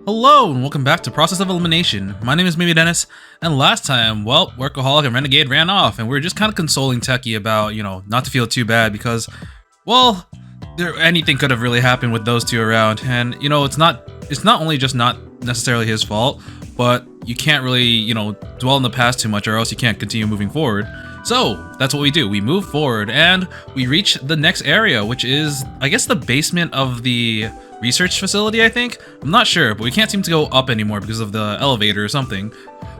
Hello and welcome back to Process of Elimination. My name is Maybe Dennis, and last time, well, Workaholic and Renegade ran off, and we were just kind of consoling Techie about, not to feel too bad because, well, anything could have really happened with those two around, and it's not only just not necessarily his fault, but you can't really, dwell in the past too much, or else you can't continue moving forward. So that's what we do. We move forward, and we reach the next area, which is, I guess, the basement of the research facility, I think? I'm not sure, but we can't seem to go up anymore because of the elevator or something.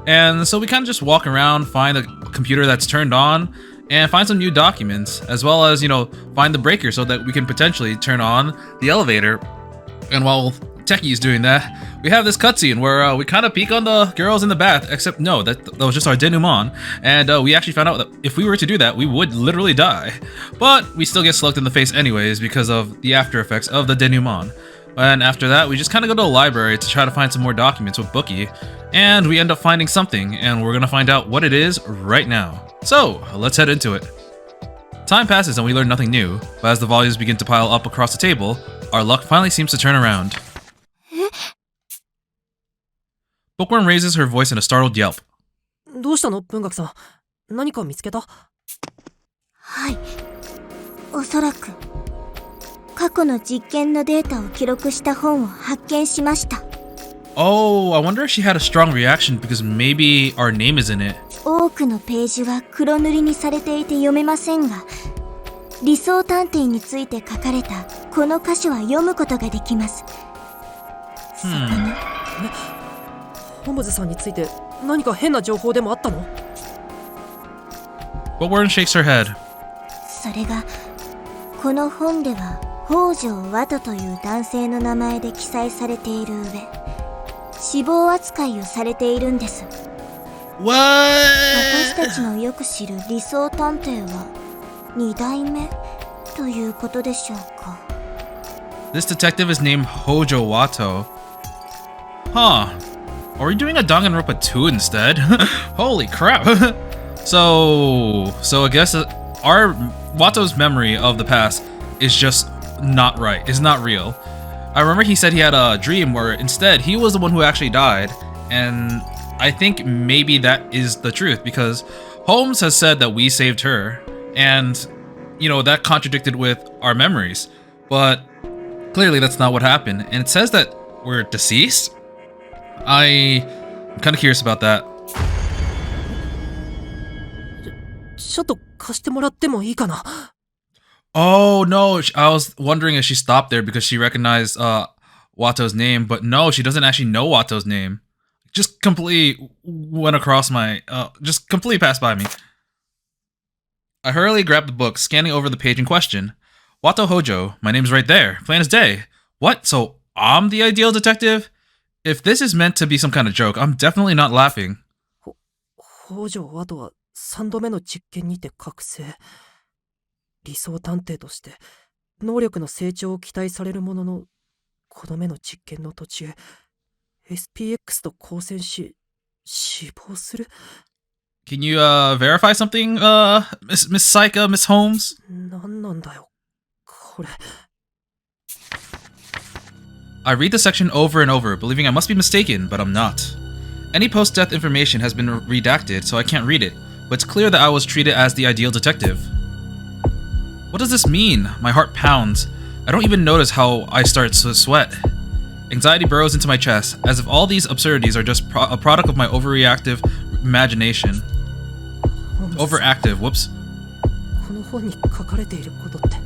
And so we kind of just walk around, find a computer that's turned on, and find some new documents, as well as, find the breaker so that we can potentially turn on the elevator. And while Techie's doing that, we have this cutscene where we kind of peek on the girls in the bath, except no, that was just our denouement, and we actually found out that if we were to do that, we would literally die. But we still get slugged in the face anyways because of the after effects of the denouement. And after that, we just kind of go to a library to try to find some more documents with Bookie, and we end up finding something, and we're gonna find out what it is right now. So, let's head into it. Time passes and we learn nothing new, but as the volumes begin to pile up across the table, our luck finally seems to turn around. Bookworm raises her voice in a startled yelp. どうしたの、文学さん。何か見つけた？はい。おそらく過去の実験のデータを記録した本を発見しました。Oh, I wonder if she had a strong reaction because maybe our name is in it. 多くのページは黒塗りにされていて読めませんが、理想探偵について書かれたこの箇所は読むことができます。そこに。ホームズさんについて何か変な情報でもあったの？ Bookworm shakes her head. それが、この本では北条ワトという男性の名前で記載されている上、死亡扱いをされているんです。What? 私たちのよく知る理想探偵は2代目ということでしょうか。This detective is named Hojo Wato. Huh. Are we doing a Danganronpa 2 instead? Holy crap. So I guess our Wato's memory of the past is just not right. It's not real. I remember he said he had a dream where instead he was the one who actually died, and I think maybe that is the truth because Holmes has said that we saved her, and that contradicted with our memories, but clearly that's not what happened, and it says that we're deceased? I'm kind of curious about that. ちょっと貸してもらってもいいかな？ Oh no, I was wondering if she stopped there because she recognized Wato's name, but no, she doesn't actually know Wato's name. Just completely went across my, just completely passed by me. I hurriedly grabbed the book, scanning over the page in question. Wato Hojo, my name's right there, plain as day. What, so I'm the ideal detective? If this is meant to be some kind of joke, I'm definitely not laughing. 北条ワトは3度目の実験にて覚醒。理想探偵として能力の成長を期待されるものの、この目の実験の途中、SPX と交戦し、死亡する？ Can you verify something, Miss Saika, Miss Holmes? 何なんだよ、これ。I read the section over and over, believing I must be mistaken, but I'm not. Any post-death information has been redacted, so I can't read it, but it's clear that I was treated as the ideal detective. What does this mean? My heart pounds. I don't even notice how I start to sweat. Anxiety burrows into my chest, as if all these absurdities are just a product of my overreactive imagination. Overactive, whoops. この本に書かれていることって。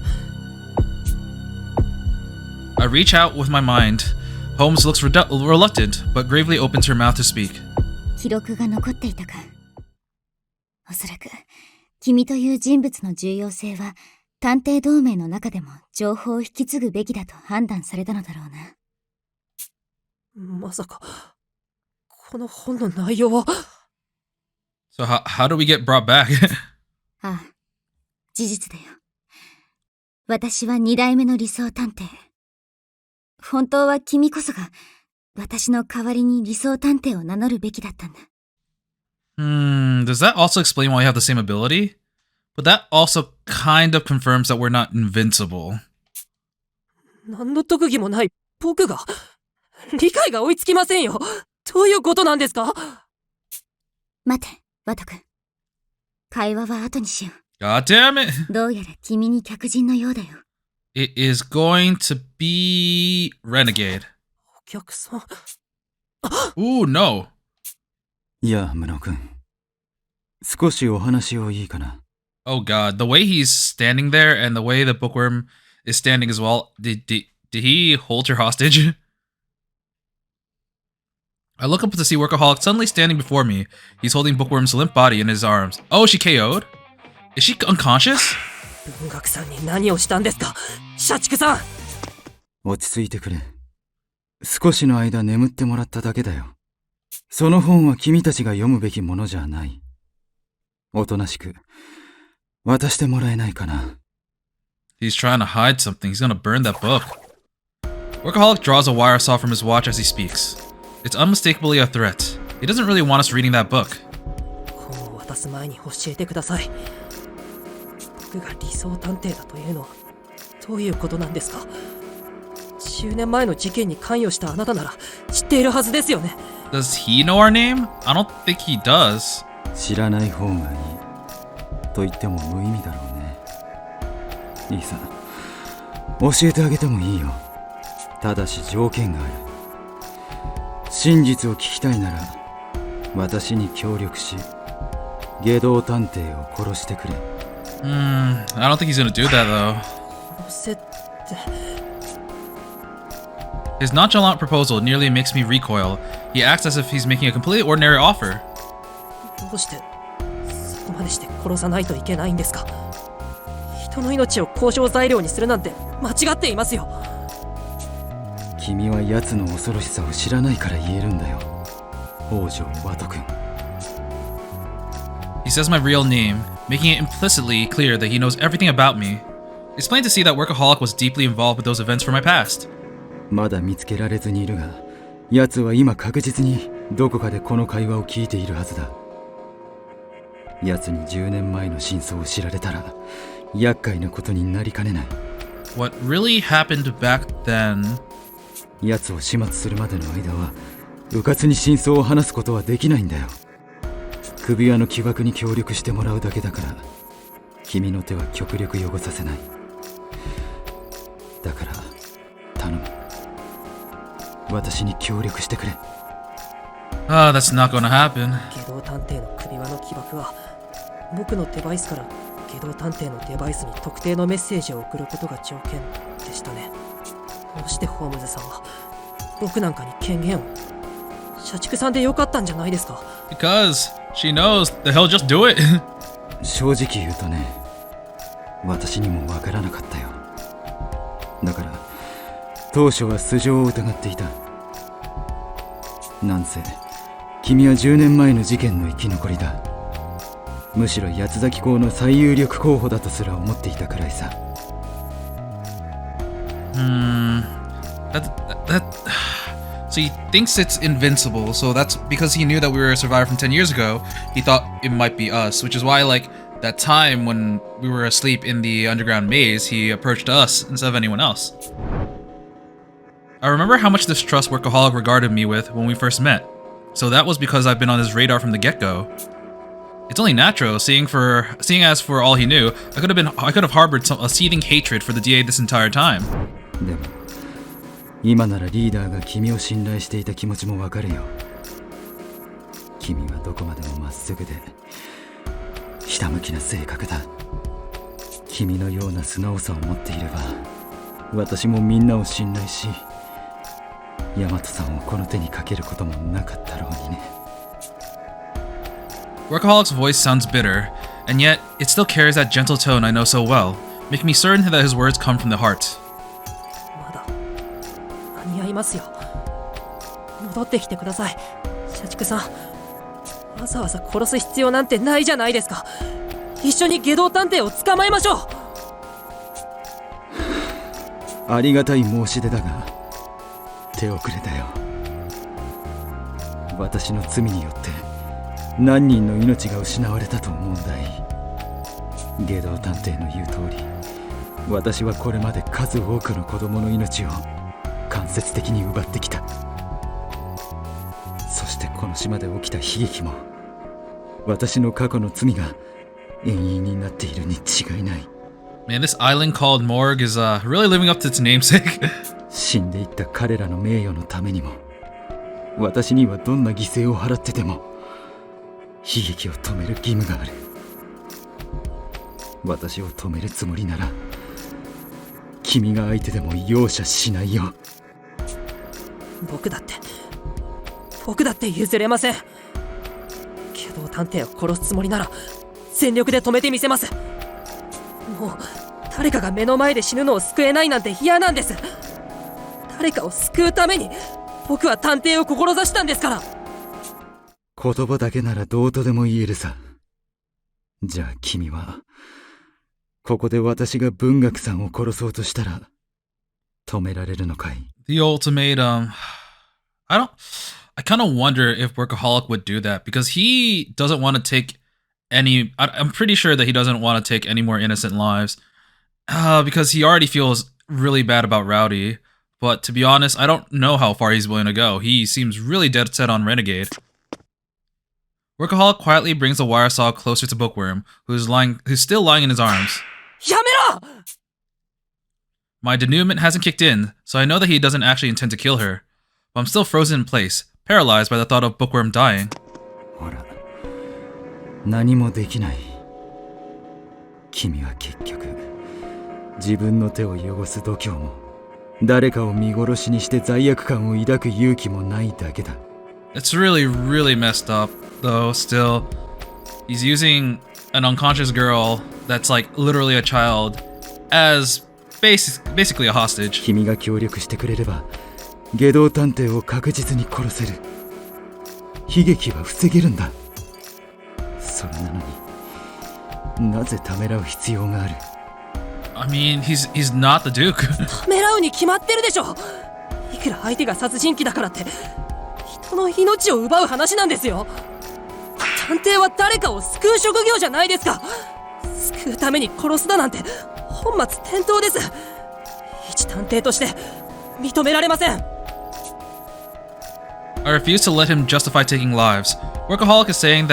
I reach out with my mind. Holmes looks reluctant, but gravely opens her mouth to speak. 記録が残っていたか。おそらく、君という人物の重要性は、探偵同盟の中でも情報を引き継ぐべきだと判断されたのだろうな。まさか、この本の内容は。So how do we get brought back? ああ、事実だよ。私は2代目の理想探偵。本当は君こそが私の代わりに理想探偵を名乗るべきだったんだ。Does that also explain why we have the same ability? But that also kind of confirms that we're not invincible. 何の特技もない僕が理解が追いつきませんよ。どういうことなんですか？待て、ワト君。会話は後にしよ God damn it! う。どうやら君に客人のようだよ。It is going to be Renegade. お客さん。Ooh, no. いや、村尾くん。少しお話をいいかな。Oh god, the way he's standing there and the way the bookworm is standing as well. Did he hold her hostage? I look up to see Workaholic suddenly standing before me. He's holding Bookworm's limp body in his arms. Oh, she KO'd? Is she unconscious? 文学さんに何をしたんですか？社畜さん。落ち着いてくれ。少しの間眠ってもらっただけだよ。その本は君たちが読むべきものじゃない。おとなしく渡してもらえないかな。He's trying to hide something. He's gonna burn that book. Workaholic draws a wire saw from his watch as he speaks. It's unmistakably a threat. He doesn't really want us reading that book. 本を渡す前に教えてください。僕が理想探偵だというのはどういうことなんですか？10年前の事件に関与したあなたなら知っているはずですよね。Does he know our name? I don't think he does. 知らない方がいい。と言っても無意味だろうね。いいさ。教えてあげてもいいよ。ただし条件がある。真実を聞きたいなら私に協力し外道探偵を殺してくれ。I don't think he's gonna do that though. 殺せって。His nonchalant proposal nearly makes me recoil. He acts as if he's making a completely ordinary offer. どうしてそこまでして殺さないといけないんですか？人の命を交渉材料にするなんて間違っていますよ。君は奴の恐ろしさを知らないから言えるんだよ。北条ワト君。He says my real name, making it implicitly clear that he knows everything about me. It's plain to see that Workaholic was deeply involved with those events from my past. まだ見つけられずにいるが、奴は今確実にどこかでこの会話を聞いているはずだ。奴に10年前の真相を知られたら厄介なことになりかねない。 What really happened back then? 奴を始末するまでの間は迂闊に真相を話すことはできないんだよ。首輪の起爆に協力してもらうだけだから君の手は極力汚させない。だから頼む。私に協力してくれ。Ah, that's not gonna happen. 外道探偵の首輪の起爆は僕のデバイスから外道探偵のデバイスに特定のメッセージを送ることが条件でしたね。どうしてホームズさんは僕なんかに権限を？社畜さんでよかったんじゃないですか？ Because she knows that he'll just do it. 正直言うとね、私にもわからなかったよ。だから当初は素性を疑っていた。なんせ君は10年前の事件の生き残りだ。むしろ八崎校の最有力候補だとすら思っていたくらいさ。So he thinks it's invincible, so that's because he knew that we were a survivor from 10 years ago. He thought it might be us, which is why, like, that time when we were asleep in the underground maze, he approached us instead of anyone else. I remember how much distrust Workaholic regarded me with when we first met, so that was because I've been on his radar from the get-go. It's only natural, seeing as for all he knew, I could have harbored a seething hatred for the DA this entire time. でも今ならリーダーが君を信頼していた気持ちもわかるよ。君はどこまでもまっすぐでひたむきな性格だ。君のような素直さを持っていれば私もみんなを信頼し、大和さんをこの手にかけることもなかったろうにね。Workaholic's voice sounds bitter, and yet it still carries that gentle tone I know so well, making me certain that his words come from the heart. まだ間に合いますよ。戻ってきてください、社畜さん。わざわざ殺す必要なんてないじゃないですか。一緒に外道探偵を捕まえましょう。ありがたい申し出だが手遅れだよ。私の罪によって何人の命が失われたと思うんだい。外道探偵の言う通り、私はこれまで数多くの子供の命を間接的に奪ってきた。この島で起きた悲劇も私の過去の罪が永遠になっているに違いない。 Man, this island called Morgue is really living up to its namesake. 死んでいった彼らの名誉のためにも私にはどんな犠牲を払ってでも悲劇を止める義務がある。私を止めるつもりなら君が相手でも容赦しないよ。僕だって譲れません。けど探偵を殺すつもりなら全力で止めてみせます。もう誰かが目の前で死ぬのを救えないなんて嫌なんです。誰かを救うために僕は探偵を志したんですから。言葉だけならどうとでも言えるさ。じゃあ君はここで私が文学さんを殺そうとしたら止められるのかい？ The ultimatum. I kind of wonder if Workaholic would do that because he doesn't want to take I'm pretty sure that he doesn't want to take any more innocent lives because he already feels really bad about Rowdy. But to be honest, I don't know how far he's willing to go. He seems really dead set on Renegade. Workaholic quietly brings the wire saw closer to Bookworm, who's still lying in his arms. やめろ! My denouement hasn't kicked in, so I know that he doesn't actually intend to kill her. But I'm still frozen in place, paralyzed by the thought of Bookworm dying. ほら、何もできない。君は結局、自分の手を汚す度胸も、誰かを見殺しにして罪悪感を抱く勇気もないだけだ。It's really, really messed up, though, still. He's using an unconscious girl that's like literally a child as basically a hostage. 君が協力してくれれば、外道探偵を確実に殺せる。悲劇は防げるんだ。それなのに、なぜためらう必要がある？ I mean, he's not the Duke. ためらうに決まってるでしょ。いくら相手が殺人鬼だからって人の命を奪う話なんですよ。探偵は誰かを救う職業じゃないですか。救うために殺すだなんて本末転倒です。一探偵として認められません。I refuse to let him justify taking lives. Workaholic is saying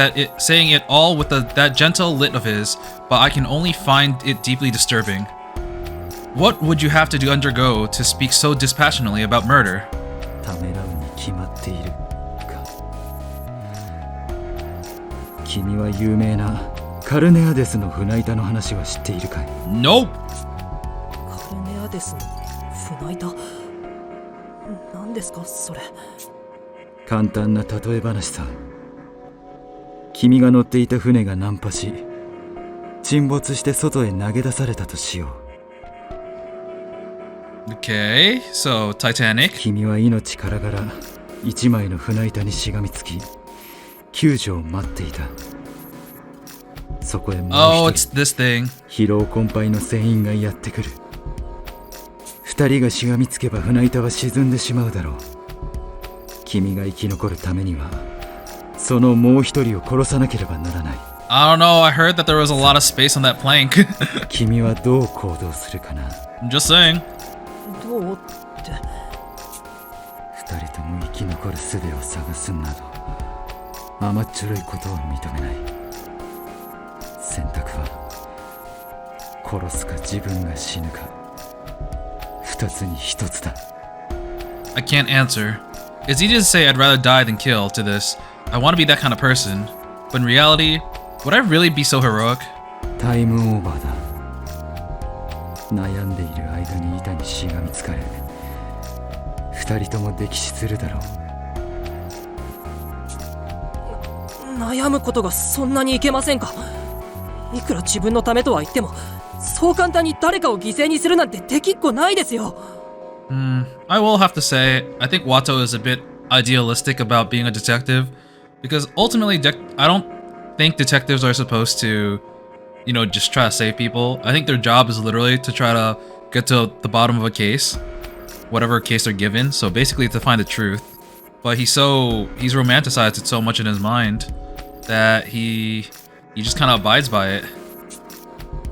it all with that gentle lit of his, but I can only find it deeply disturbing. What would you have to undergo to speak so dispassionately about murder? ためらうに決まっているか。君は有名なカルネアデスの船板の話は知っているかい？ Nope. カルネアデスの船板？何ですかそれ？簡単な例え話さ。君が乗っていた船が難破し、沈没して外へ投げ出されたとしよう。 Okay, so Titanic. 君は命からがら一枚の船板にしがみつき、救助を待っていた。そこへもう Oh, 一 it's 人 this thing. 疲労困憊の船員がやってくる。二人がしがみつけば船板は沈んでしまうだろう。君が生き残るためにはそのもう一人を殺さなければならない。 I don't know, I heard that there was a lot of space on that plank. 君はどう行動するかな？ I'm just saying. どうって。二人とも生き残る術を探すなど甘っちょろいことは認めない。選択は殺すか自分が死ぬか、二つに一つだ。 I can't answer. It's easy to say I'd rather die than kill to this. I want to be that kind of person. But in reality, would I really be so heroic? タイムオーバーだ。悩んでいる間に板にしがみつかれ、二人とも溺死するだろう。悩むことがそんなにいけませんか？いくら自分のためとは言っても、そう簡単に誰かを犠牲にするなんてできっこないですよ。I will have to say, I think Watto is a bit idealistic about being a detective, because ultimately, I don't think detectives are supposed to, just try to save people. I think their job is literally to try to get to the bottom of a case, whatever case they're given. So basically to find the truth. But he's romanticized it so much in his mind that he just kind of abides by it.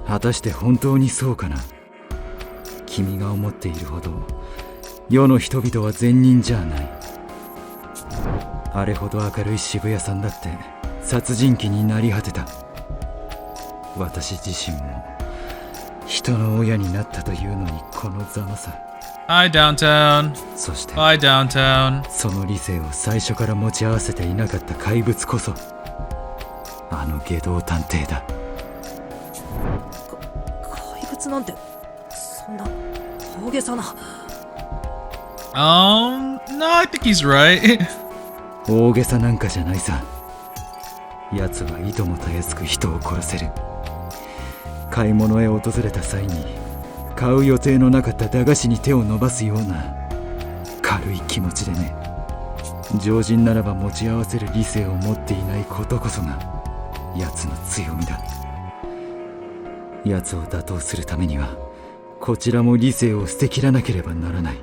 果たして本当にそうかな？君が思っているほど世の人々は善人じゃない。あれほど明るい渋谷さんだって殺人鬼になり果てた。私自身も人の親になったというのにこのざまさ。 Hi, downtown. そして Bye, downtown. その理性を最初から持ち合わせていなかった怪物こそあの外道探偵だ。怪物なんてそんな大げさな。No, I think he's right. 大げさなんかじゃないさ。奴はいともたやすく人を殺せる。買い物へ訪れた際に買う予定のなかった駄菓子に手を伸ばすような軽い気持ちでね。常人ならば持ち合わせる理性を持っていないことこそが奴の強みだ。奴を打倒するためにはこちらも理性を捨てきらなければならない。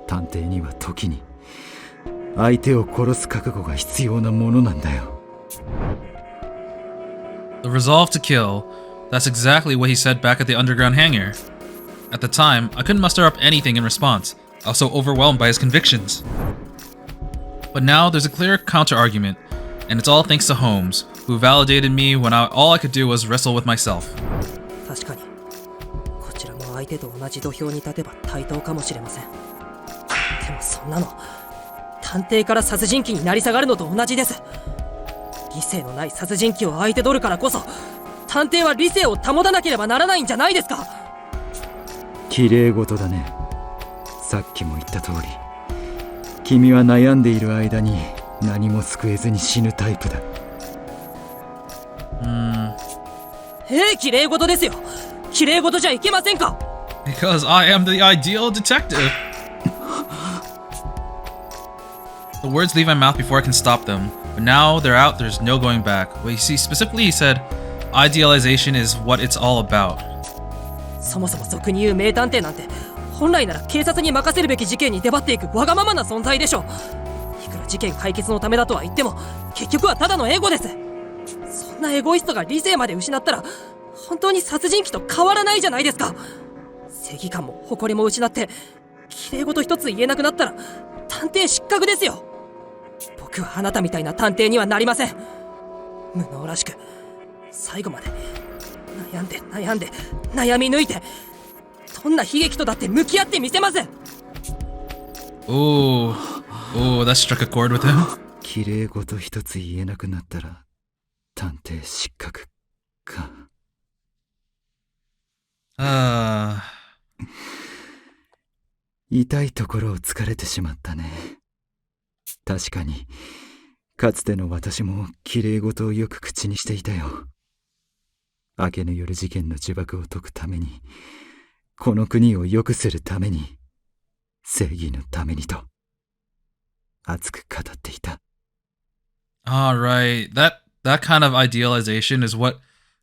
探偵には時に相手を殺す覚悟が必要なものなんだよ。 The resolve to kill. That's exactly what he said back at the underground hangar. At the time, I couldn't muster up anything in response. I was so overwhelmed by his convictions. But now there's a clear counter-argument, and it's all thanks to Holmes, who validated me when all I could do was wrestle with myself. 確かにこちらも相手と同じ土俵に立てば対等かもしれません。でもそんなの探偵から殺人鬼になり下がるのと同じです。理性のない殺人鬼を相手取るからこそ探偵は理性を保たなければならないんじゃないですか。綺麗事だね。さっきも言った通り君は悩んでいる間に何も救えずに死ぬタイプだ。綺麗事ですよ。綺麗事じゃいけませんか。 Because I am the ideal detective. The words leave my mouth before I can stop them, but now they're out, there's no going back. Well, you see, specifically he said, idealization is what it's all about. そもそも俗に言う名探偵なんて本来なら警察に任せるべき事件に出張っていくわがままな存在でしょう。いくら事件解決のためだとは言っても結局はただのエゴです。そんなエゴイストが理性まで失ったら本当に殺人鬼と変わらないじゃないですか。正義感も誇りも失って綺麗事一つ言えなくなったら探偵失格ですよ。僕はあなたみたいな探偵にはなりません。無能らしく最後まで悩んで悩み抜いてどんな悲劇とだって向き合ってみせます。 Ooh, that struck a chord with him. 綺麗事一つ言えなくなったら探偵失格か。痛いところを突かれてしまったね。確かにかつての私も綺麗事をよく口にしていたよ。明けぬ夜事件の呪縛を解くために、この国を良くするために、正義のためにと熱く語っていた。Right. That kind of idealization is what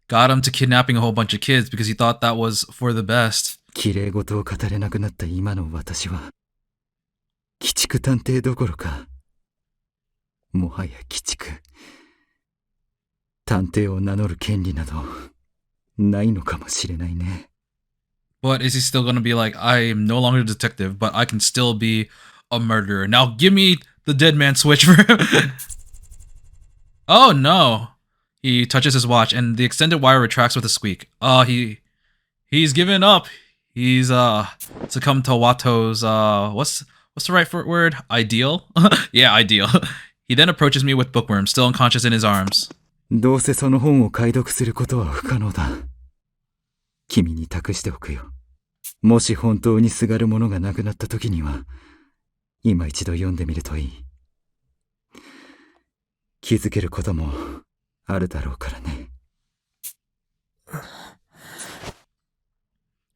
got him to kidnapping a whole bunch of kids because he thought that was for the best. 綺麗事を語れなくなった今の私は、鬼畜探偵どころか、もはや鬼畜。探偵を名乗る権利などないのかもしれないね。But is he still going to be like, I am no longer a detective, but I can still be a murderer. Now give me the dead man switch for him. Oh no. He touches his watch and the extended wire retracts with a squeak. He's given up. He's succumbed to Wato's what's the right word? Ideal? Yeah, ideal. He then approaches me with Bookworm, still unconscious in his arms. どうせその本を解読することは不可能だ。君に託しておくよ。もし本当にすがるものがなくなった時には、今一度読んでみるといい。気づけることもあるだろうからね。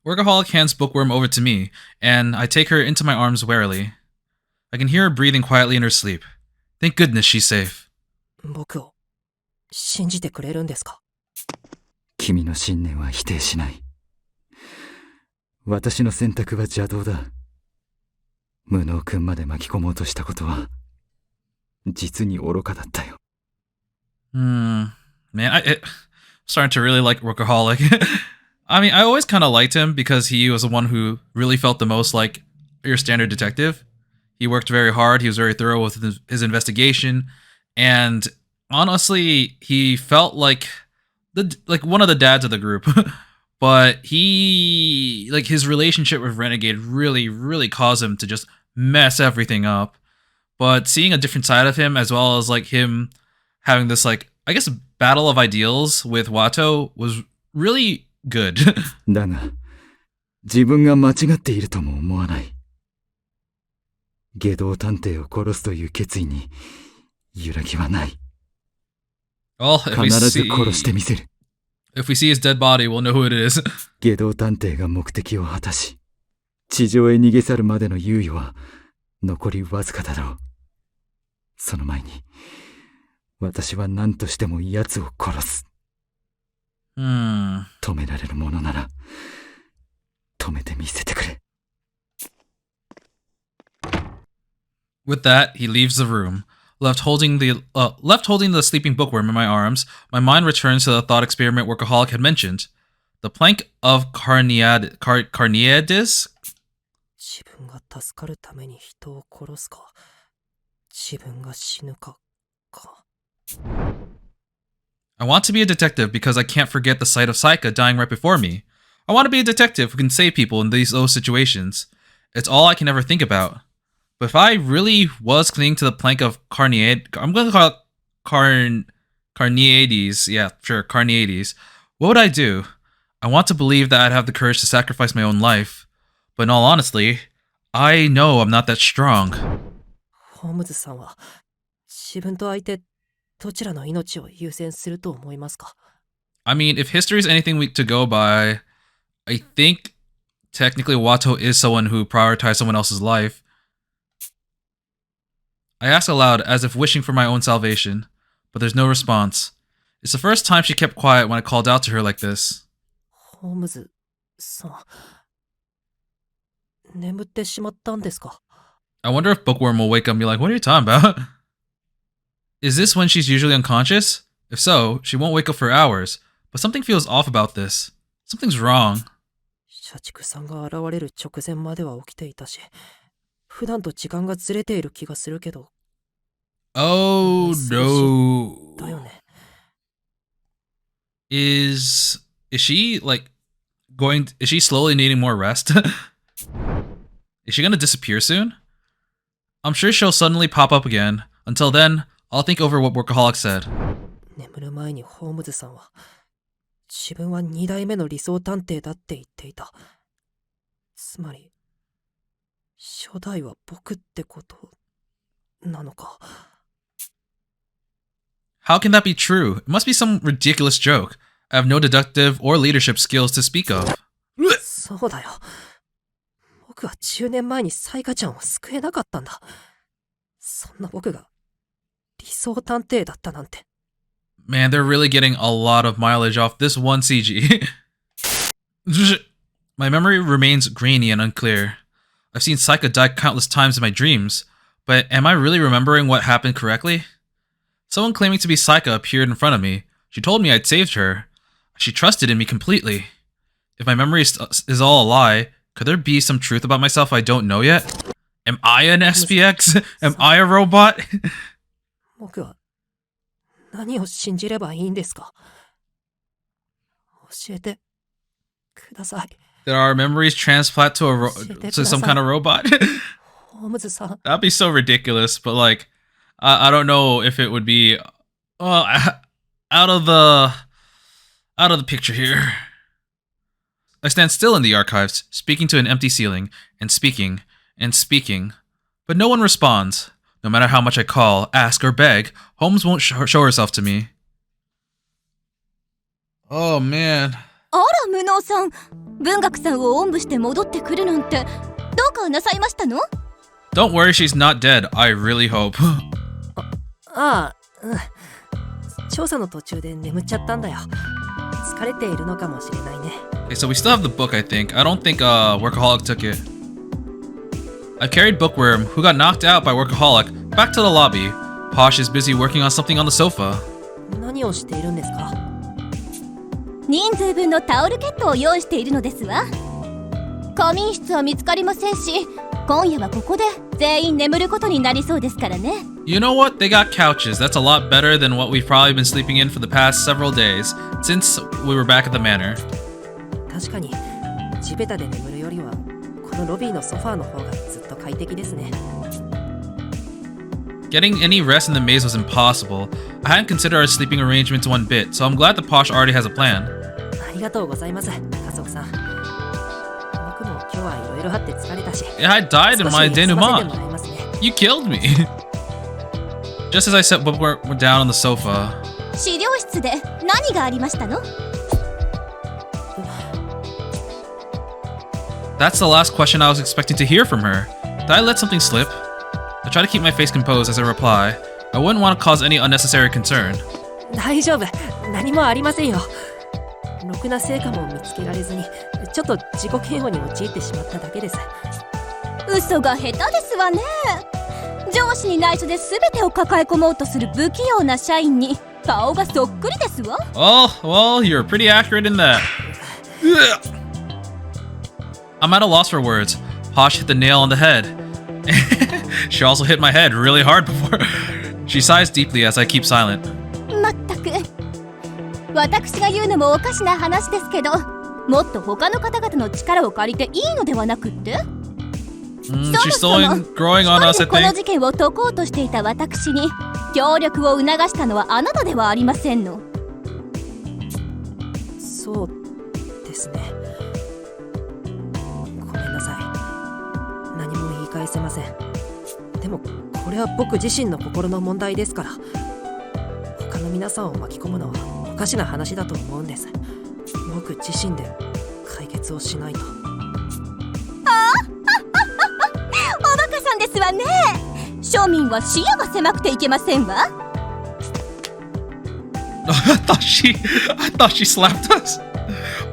Workaholic hands Bookworm over to me, and I take her into my arms warily. I can hear her breathing quietly in her sleep. Thank goodness she's safe. 僕を信じてくれるんですか？君の信念は否定しない。私の選択は邪道だ。無能君まで巻き込もうとしたことは、実に愚かだったよ。Man, I'm starting to really like Workaholic. I mean, I always kind of liked him because he was the one who really felt the most like your standard detective. He worked very hard. He was very thorough with his investigation, and honestly, he felt like one of the dads of the group. But his relationship with Renegade really caused him to just mess everything up. But seeing a different side of him, as well as like him having this I guess battle of ideals with Watto, was really good. だが、自分が間違っているとも思わない。外道探偵を殺すという決意に揺らぎはない。Well, 必ず殺してみせる。If we see his dead body, we'll know who it is. 外道探偵が目的を果たし、地上へ逃げ去るまでの猶予は残りわずかだろう。その前に、私は何としても奴を殺す。止められるものなら、止めてみせてくれ。With that, he leaves the room. Left holding the sleeping bookworm in my arms, my mind returns to the thought experiment Workaholic had mentioned. The Plank of Carneades? 自分が助かるために人を殺すか、自分が死ぬか。 I want to be a detective because I can't forget the sight of Saika dying right before me. I want to be a detective who can save people in those situations. It's all I can ever think about. But if I really was clinging to the Plank of Carneades, I'm going to call it Carneades. Yeah, sure, Carneades. What would I do? I want to believe that I'd have the courage to sacrifice my own life. But in all honesty, I know I'm not that strong. ホームズさんは自分と相手どちらの命を優先すると思いますか? I mean, if history is anything to go by, I think technically Watto is someone who prioritized someone else's life. I ask aloud as if wishing for my own salvation, but there's no response. It's the first time she kept quiet when I called out to her like this. ホームズさん、眠ってしまったんですか? I wonder if Bookworm will wake up and be like, what are you talking about? Is this when she's usually unconscious? If so, she won't wake up for hours, but something feels off about this. Something's wrong. 社畜さんが現れる直前までは起きていたし、普段と時間がずれている気がするけど。Oh no. だよね。Is she is she slowly needing more rest? Is she gonna disappear soon? I'm sure she'll suddenly pop up again. Until then, I'll think over what Workaholic said. 眠る前にホームズさんは自分は2代目の理想探偵だって言っていた。つまり初代は僕ってことなのか。 How can that be true? It must be some ridiculous joke. I have no deductive or leadership skills to speak of. そうだよ。僕は10年前にサイカちゃんを救えなかったんだ。そんな僕が理想探偵だったなんて。 Man, they're really getting a lot of mileage off this one CG. My memory remains grainy and unclear. I've seen Saika die countless times in my dreams, but am I really remembering what happened correctly? Someone claiming to be Saika appeared in front of me. She told me I'd saved her. She trusted in me completely. If my memory is all a lie, could there be some truth about myself I don't know yet? Am I an SPX? Am I a robot? 僕は何を信じればいいんですか? 教えてください。 Did our memories transplant to to some kind of robot? ホームズさん。 That'd be so ridiculous, but I don't know if it would be out of the picture here. I stand still in the archives, speaking to an empty ceiling, and speaking, but no one responds. No matter how much I call, ask, or beg, Holmes won't show herself to me. Oh man. あら無能さん、文学さんをおんぶして戻ってくるなんてどうかなさいましたの? Don't worry, she's not dead. I really hope. ああ、調査の途中で眠っちゃったんだよ。疲れているのかもしれないね。 Okay, so we still have the book, I think. I don't think Workaholic took it. I carried Bookworm, who got knocked out by Workaholic, back to the lobby. Posh is busy working on something on the sofa. 何をしているんですか? 人数分のタオルケットを用意しているのですわ。仮眠室は見つかりませんし、今夜はここで全員眠ることになりそうですからね。 You know what? They got couches. That's a lot better than what we've probably been sleeping in for the past several days since we were back at the manor. 確かに地べたで眠るよりはこのロビーのソファーの方がずっと快適ですね。 Getting any rest in the maze was impossible. I hadn't considered our sleeping arrangements one bit, so I'm glad the Posh already has a plan. ありがとうございます、家族さん。僕も今日はいろいろあって疲れたし。 Yeah, I died in my 少し休ませても denouement. らいますね。 You killed me. Just as I said, but we're down on the sofa. 資料室で何がありましたの？ That's the last question I was expecting to hear from her. Did I let something slip? I try to keep my face composed as I reply. I wouldn't want to cause any unnecessary concern. 大丈夫、何もありませんよ。ろくな成果も見つけられずにちょっと自己嫌悪に陥ってしまっただけです。嘘が下手ですわね。上司に内緒で全てを抱え込もうとする不器用な社員に顔がそっくりですわ。 Oh, well, you're pretty accurate in that. I'm at a loss for words. Posh hit the nail on the head. She also hit my head really hard before. She sighs deeply as I keep silent. まったく、私が言うのもおかしな話ですけど、もっと他の方々の力を借りていいのではなくって？ She's still growing on us, I この think. 事件を解こうとしていた私に協力を促したのはあなたではありませんの。そうですね。ごめんなさい。何も言い返せません。でもこれは僕自身の心の問題ですから、他の皆さんを巻き込むのはおかしな話だと思うんです。僕自身で解決をしないと。おバカさんですわね。庶民は視野が狭くていけませんわ。I thought she slapped us.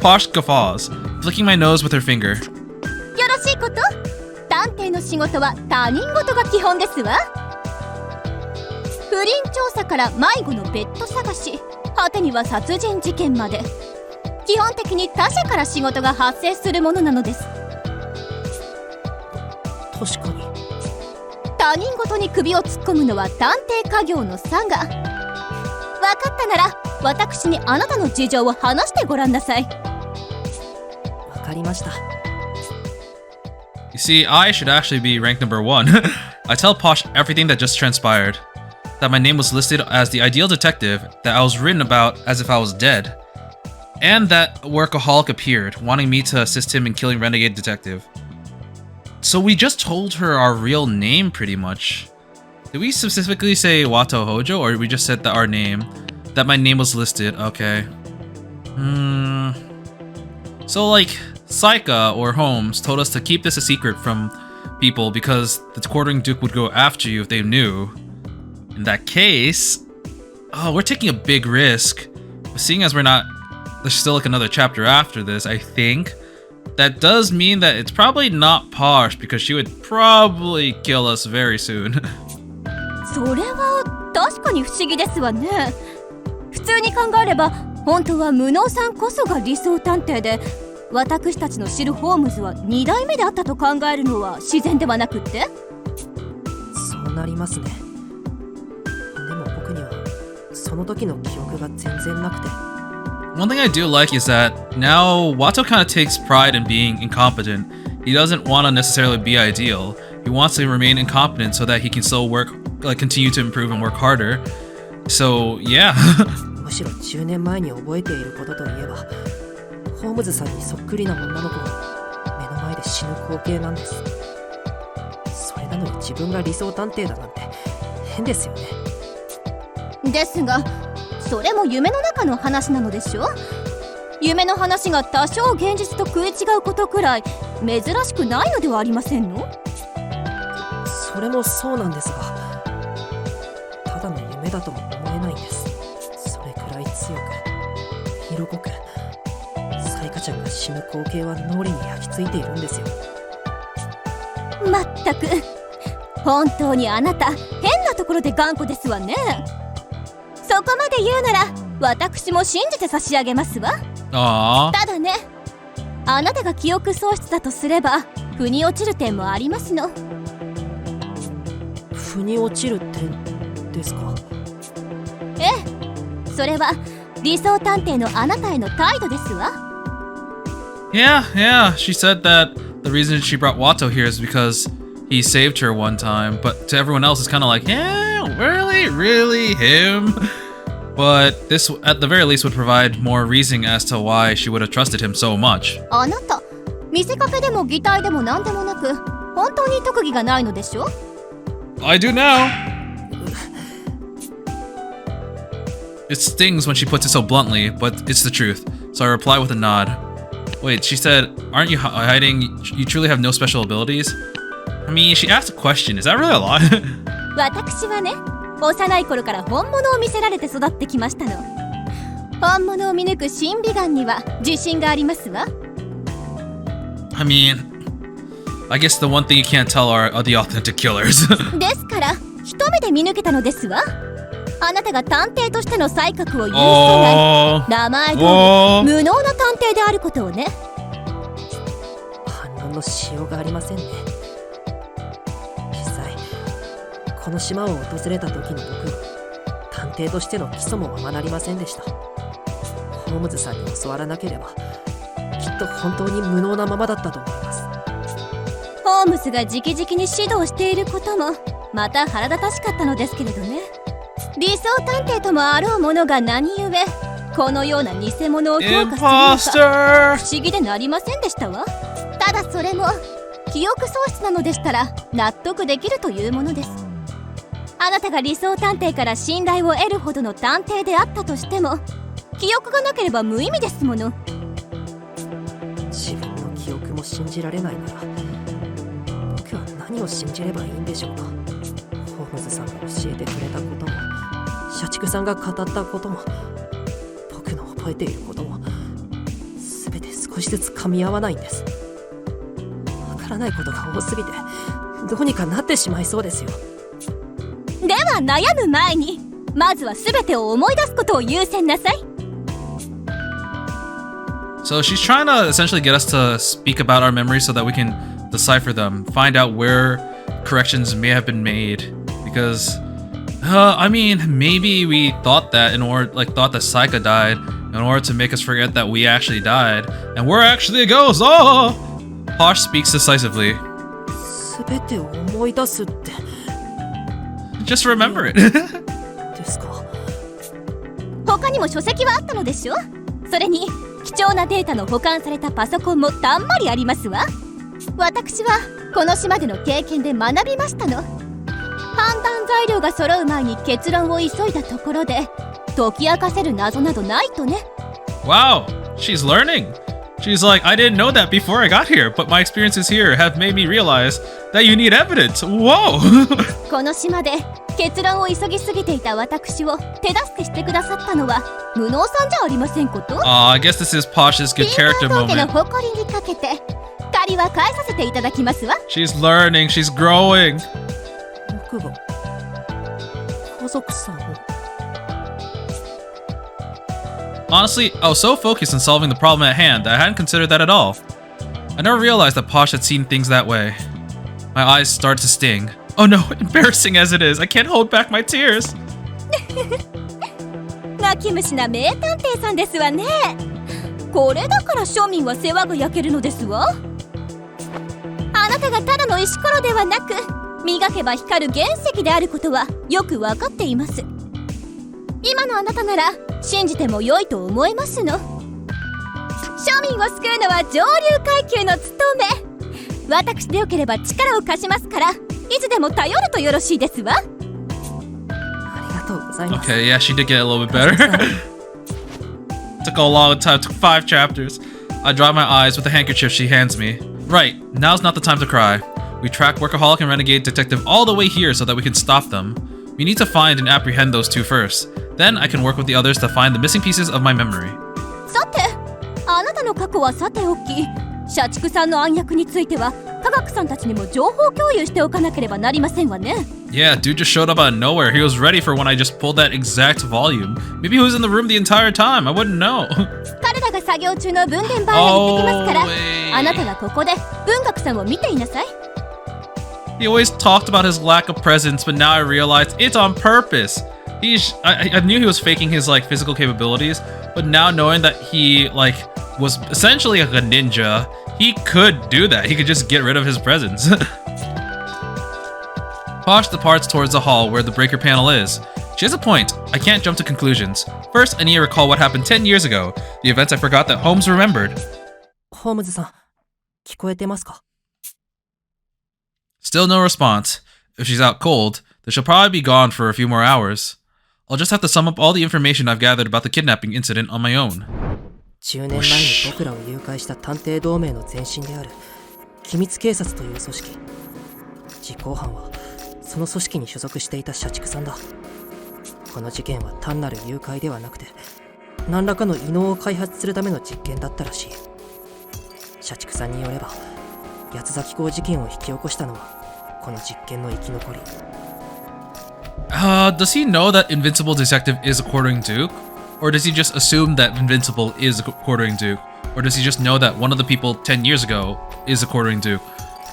Posh guffaws, flicking my nose with her finger. よろしいこと？探偵の仕事は他人事が基本ですわ。不倫調査から迷子のベッド探し、果てには殺人事件まで、基本的に他者から仕事が発生するものなのです。確かに。他人事に首を突っ込むのは探偵家業の差が。分かったなら私にあなたの事情を話してごらんなさい。わかりました。You see, I should actually be ranked number 1. I tell Posh everything that just transpired. That my name was listed as the ideal detective, that I was written about as if I was dead, and that a workaholic appeared, wanting me to assist him in killing Renegade Detective. So we just told her our real name pretty much. Did we specifically say Wato Hojo, or we just said that our name? That my name was listed, okay. So like, Saika or Holmes told us to keep this a secret from people because the quartering duke would go after you if they knew. In that case, oh, we're taking a big risk. But seeing as there's still like another chapter after this, I think. That does mean that it's probably not Posh because she would probably kill us very soon. それは確かに不思議ですわね。普通に考えれば本当は無能さんこそが理想探偵で、私たちの知るホームズは2代目であったと考えるのは自然ではなくって？そうなりますね。でも僕にはその時の記憶が全然なくて。One thing I do like is that now Wato kind of takes pride in being incompetent. He doesn't want to necessarily be ideal. He wants to remain incompetent so that he can still work, like continue to improve and work harder. So yeah. むしろ10年前に覚えていることといえば、ホームズさんにそっくりな女の子が目の前で死ぬ光景なんです。それなのに自分が理想探偵だなんて変ですよね。ですがそれも夢の中の話なのでしょ。夢の話が多少現実と食い違うことくらい珍しくないのではありませんの？それもそうなんですが、ただの夢だとも思えないんです。それくらい強く色濃くサイカちゃんが死ぬ光景は脳裏に焼き付いているんですよ。まったく本当にあなた変なところで頑固ですわね。そこまで言うなら私も信じて差し上げますわ。 Aww. ただね、あなたが記憶喪失だとすれば腑に落ちる点もありますの。腑に落ちる点ですか？ええ、それは理想探偵のあなたへの態度ですわ。Yeah, she said that the reason she brought Watto here is because he saved her one time, but to everyone else it's kind of like, yeah, really him? But this at the very least would provide more reasoning as to why she would have trusted him so much. あなた、見せかけでも擬態でも何でもなく、本当に特技がないのでしょ？ I do now. It stings when she puts it so bluntly, but it's the truth. So I reply with a nod. Wait, she said, aren't you hiding? You truly have no special abilities? I mean, she asked a question. Is that really a lot? 私はね、幼い頃から本物を見せられて育ってきましたの。本物を見抜く審美眼には自信がありますわ。I mean, I guess the one thing you can't tell are the authentic killers. ですから、一目で見抜けたのですわ。あなたが探偵としての才覚を有しない、名前通り無能な探偵であることをね。反論のしようがありませんね。実際この島を訪れた時の僕は探偵としての基礎もままなりませんでした。ホームズさんに教わらなければきっと本当に無能なままだったと思います。ホームズが直々に指導していることもまた腹立たしかったのですけれどね。理想探偵ともあろうものが何故このような偽物を評価するのか不思議でなりませんでしたわ。ただそれも記憶喪失なのでしたら納得できるというものです。あなたが理想探偵から信頼を得るほどの探偵であったとしても記憶がなければ無意味ですもの。自分の記憶も信じられないなら僕は何を信じればいいんでしょうか。ホームズさんが教えてくれたことも社畜さんが語ったことも僕の覚えていることも全て少しずつ噛み合わないんです。わからないことが多すぎてどうにかなってしまいそうですよ。では悩む前にまずは全てを思い出すことを優先なさい。 So she's trying to essentially get us to speak about our memories so that we can decipher them, find out where corrections may have been made. Because, I mean, maybe we thought that thought that Saika died in order to make us forget that we actually died, and we're actually a ghost. Oh! Posh speaks decisively. 全てを思い出すって Just remember it. ですか。他にも書籍はあったのでしょ。それに貴重なデータの保管されたパソコンもたんまりありますわ。私はこの島での経験で学びましたの。判断材料が揃う前に結論を急いだところで解き明かせる謎などないとね。 Wow, she's learning. She's like, I didn't know that before I got here, but my experiences here have made me realize that you need evidence. Whoa! この島で結論を急ぎすぎていた私を手助けしてくださったのは無能さんじゃありませんこと。I guess this is Posh's good character 家の moment. 誇りにかけて借りは返させていただきますわ。 She's learning, she's growing. 僕が家族さんを Honestly, I was so focused on solving the problem at hand that I hadn't considered that at all. I never realized that Posh had seen things that way. My eyes started to sting. Oh no, embarrassing as it is, I can't hold back my tears. 泣き虫な名探偵さんですわね。これだから庶民は世話が焼けるのですわ。あなたがただの石ころではなく磨けば光る原石であることはよくわかっています。今のあなたなら信じても良いと思えますの。庶民を救うのは上流階級の務め。私でよければ力を貸しますからいつでも頼るとよろしいですわ。ありがとうございます。 Okay, yeah, she did get a little bit better. Took a long time, took 5 chapters. I dry my eyes with the handkerchief she hands me. Right, now's not the time to cry. We track Workaholic and Renegade Detective all the way here so that we can stop them. We need to find and apprehend those two first. Then I can work with the others to find the missing pieces of my memory. さて、あなたの過去はさておき、社畜さんの暗躍については科学さんたちにも情報共有しておかなければなりませんわね。Yeah, dude just showed up out of nowhere. He was ready for when I just pulled that exact volume. Maybe he was in the room the entire time. I wouldn't know. 彼らが作業中の分電盤へ行ってきますから、 wait. あなたはここで文学さんを見ていなさい。 He always talked about his lack of presence, but now I realize it's on purpose. I knew he was faking his like physical capabilities, but now knowing that he like was essentially like a ninja, he could do that. He could just get rid of his presence. Posh departs towards the hall where the breaker panel is. She has a point. I can't jump to conclusions. First, I need to recall what happened 10 years ago, the events I forgot that Holmes remembered. ホームズさん、聞こえてますか？ Still no response. If she's out cold, then she'll probably be gone for a few more hours. I'll just have to sum up all the information I've gathered about the kidnapping incident on my own. 10年前に僕らを誘拐した探偵同盟の前身である機密警察という組織。実行犯はその組織に所属していた社畜さんだ。この事件は単なる誘拐ではなくて、何らかの異能を開発するための実験だったらしい。社畜さんによれば、八つ崎港事件を引き起こしたのはこの実験の生き残り。Does he know that Invincible Detective is a quartering Duke? Or does he just assume that Invincible is a quartering Duke? Or does he just know that one of the people 10 years ago is a quartering Duke?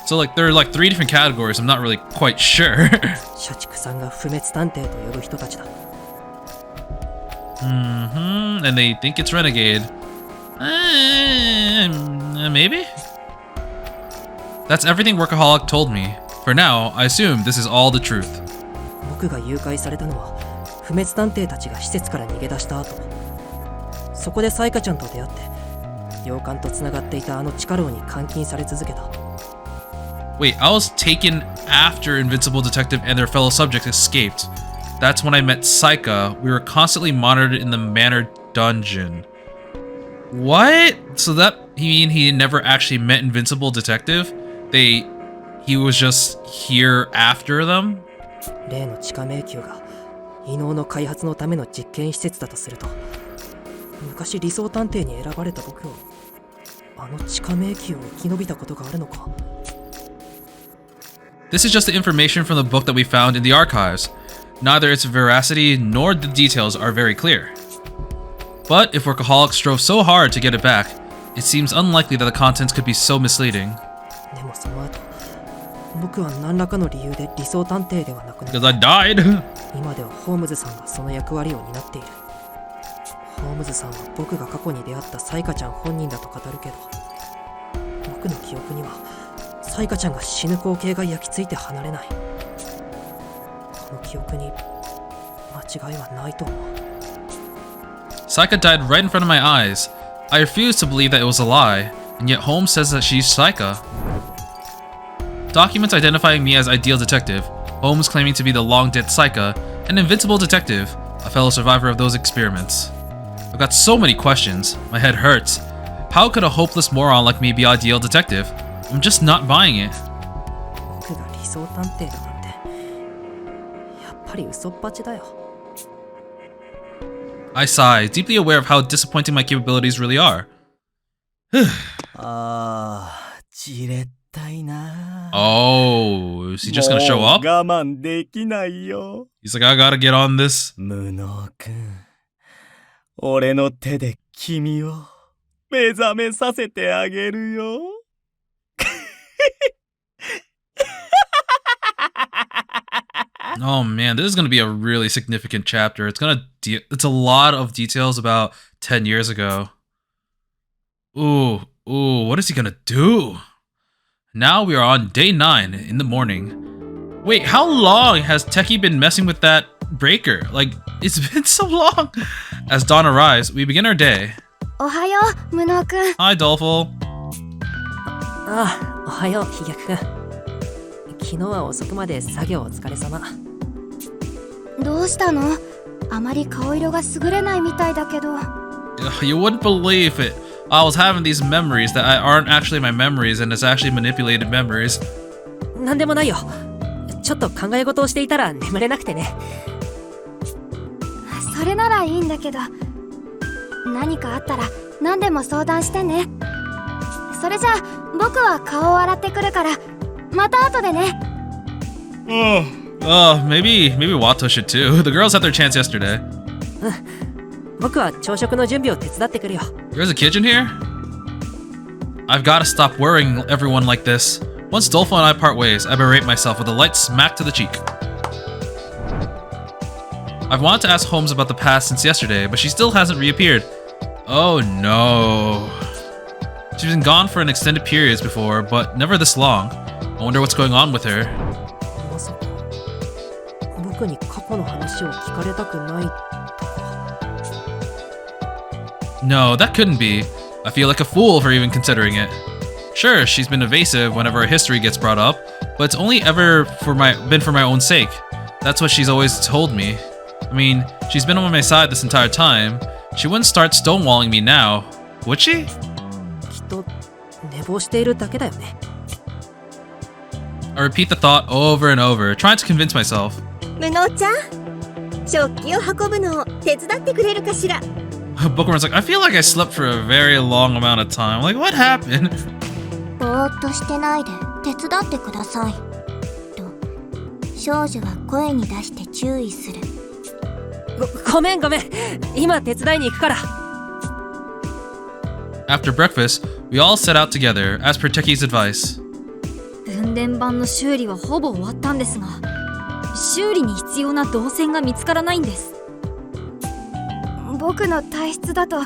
So like there are like 3 different categories. I'm not really quite sure. 社畜さんが不滅探偵と呼ぶ人たちだ。And they think it's Renegade. Maybe? That's everything Workaholic told me. For now, I assume this is all the truth. 僕が誘拐されたのは不滅探偵たちが施設から逃げ出した後、そこでサイカちゃんと出会って洋館とつながっていたあの地下牢に監禁され続けた。 Wait, I was taken after Invincible Detective and their fellow subjects escaped. That's when I met Saika. We were constantly monitored in the Manor dungeon. What? So that he never actually met Invincible Detective? He was just here after them? 例の地下迷宮が異能の開発のための実験施設だとすると、昔理想探偵に選ばれた僕をあの地下迷宮を生き延びたことがあるのか。 This is just the information from the book that we found in the archives. Neither its veracity nor the details are very clear. But if Workaholic strove so hard to get it back, it seems unlikely that the contents could be so misleading. でもその後、僕は何らかの理由で理想探偵ではなくなった。 Because I died. 今ではホームズさんがその役割を担っている。ホームズさんは僕が過去に出会ったサイカちゃん本人だと語るけど、僕の記憶にはサイカちゃんが死ぬ光景が焼き付いて離れない。この記憶に間違いはないと思う。 Saika died right in front of my eyes. I refuse to believe that it was a lie, and yet Holmes says that she's Saika. Documents identifying me as Ideal Detective, Holmes claiming to be the long-dead Saika, and Invincible Detective, a fellow survivor of those experiments. I've got so many questions. My head hurts. How could a hopeless moron like me be Ideal Detective? I'm just not buying it. 僕が理想探偵だなんて、やっぱり嘘っぱちだよ。 I sigh, deeply aware of how disappointing my capabilities really are. じれったいな。 Oh, is he just gonna show up? 我慢できないよ。 He's like, I gotta get on this. 無能くん、俺の手で君を目覚めさせてあげるよ。Oh man, this is gonna be a really significant chapter. It's a lot of details about 10 years ago. Ooh, what is he gonna do? Now we are on day 9 in the morning. Wait, how long has Techie been messing with that breaker? Like, it's been so long. As dawn arrives, we begin our day. おはよう、無能くん。 Hi, Dolful. ああ、おはよう、飛躍くん。昨日は遅くまで作業お疲れ様。どうしたの？あまり顔色が優れないみたいだけど。 You wouldn't believe it. I was having these memories that aren't actually my memories and it's actually manipulated memories. なんでもないよ。ちょっと考え事をしていたら眠れなくてね。それならいいんだけど、何かあったら何でも相談してね。それじゃあ僕は顔を洗ってくるから、また後でね。Maybe Wato should too. The girls had their chance yesterday. 僕は朝食の準備を手伝ってくるよ。 There's a kitchen here? I've got to stop worrying everyone like this. Once Dolpho and I part ways, I berate myself with a light smack to the cheek. I've wanted to ask Holmes about the past since yesterday, but she still hasn't reappeared. Oh no. She's been gone for an extended periods before, but never this long. I wonder what's going on with her. まさか僕に過去の話を聞かれたくないとか。 No, that couldn't be. I feel like a fool for even considering it. Sure, she's been evasive whenever her history gets brought up, but it's only ever been for my own sake. That's what she's always told me. I mean, she's been on my side this entire time. She wouldn't start stonewalling me now, would she? きっと寝坊しているだけだよね。 I repeat the thought over and over, trying to convince myself. 無能ちゃん、食器を運ぶのを手伝ってくれるかしら。 Bookworm's like, I feel like I slept for a very long amount of time. Like, what happened? ぼーっとしてないで手伝ってください。と、少女は声に出して注意する。ごめん。今手伝いに行くから。 After breakfast, we all set out together, as per Techi's advice. 分電盤の修理はほぼ終わったんですが、修理に必要な導線が見つからないんです。僕の体質だと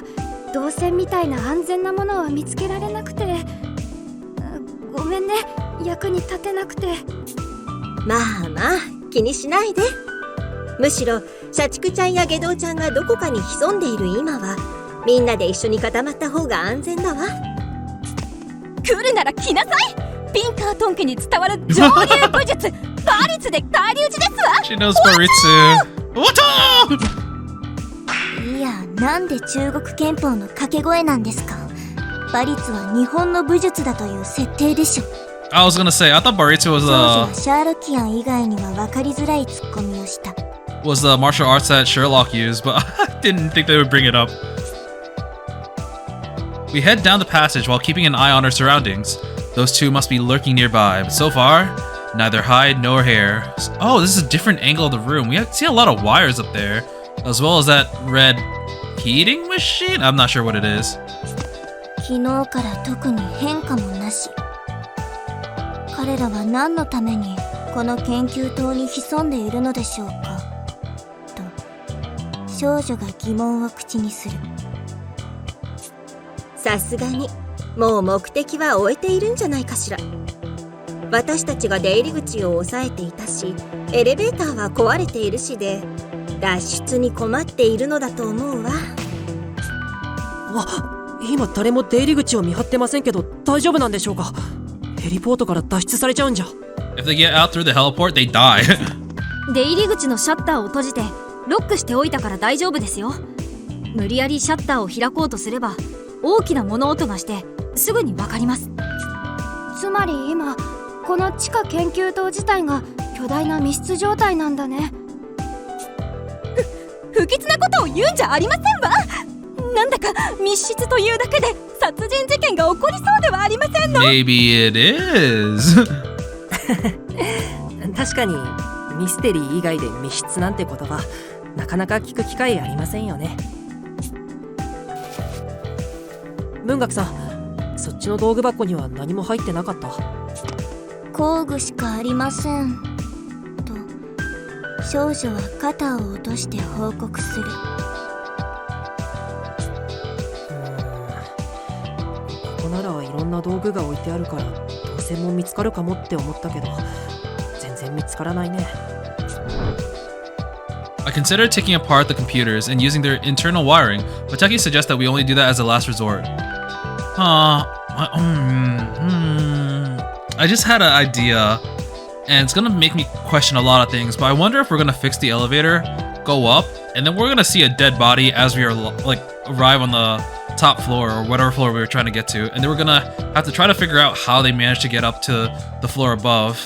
導線みたいな安全なものは見つけられなくて、ごめんね、役に立てなくて。まあまあ気にしないで。むしろ社畜ちゃんや下道ちゃんがどこかに潜んでいる今は、みんなで一緒に固まった方が安全だわ。来るなら来なさい。ピンカートン家に伝わる上流武術バリツで返り討ちですわ。 She knows Baritsu. What? いや、なんで中国憲法の掛け声なんですか。馬律は日本の武術だという設定でしょ。 I was gonna say, I thought Baritsu 少女はシャーロキアン以外には分かりづらいツッコミをした。was the martial arts that Sherlock used, but I didn't think they would bring it up. We head down the passage while keeping an eye on our surroundings. Those two must be lurking nearby, but so far, neither hide nor hair. Oh, this is a different angle of the room. We see a lot of wires up there, as well as that red heating machine? I'm not sure what it is. 昨日から特に変化もなし。彼らは何のためにこの研究棟に潜んでいるのでしょうか。と、少女が疑問を口にする。さすがにもう目的は終えているんじゃないかしら。私たちが出入り口を抑えていたし、エレベーターは壊れているしで、脱出に困っているのだと思うわ。今誰も出入り口を見張ってませんけど大丈夫なんでしょうか。ヘリポートから脱出されちゃうんじゃ。 If they get out through the heliport, they die. 出入り口のシャッターを閉じてロックしておいたから大丈夫ですよ。無理やりシャッターを開こうとすれば大きな物音がしてすぐに分かります。つまり今この地下研究棟自体が巨大な密室状態なんだね。不吉なことを言うんじゃありませんわ。なんだか密室というだけで殺人事件が起こりそうではありませんの。 Maybe it is. 確かにミステリー以外で密室なんて言葉なかなか聞く機会ありませんよね。文学さん、そっちの道具箱には何も入ってなかった？工具しかありません。と、少女は肩を落として報告する。ここならいろんな道具が置いてあるから導線も見つかるかもって思ったけど全然見つからないね。I considered taking apart the computers and using their internal wiring, but Taki suggests that we only do that as a last resort. I just had an idea, and it's gonna make me question a lot of things, but I wonder if we're gonna fix the elevator, go up, and then we're gonna see a dead body as we are like arrive on the top floor or whatever floor we were trying to get to, and then we're gonna have to try to figure out how they managed to get up to the floor above.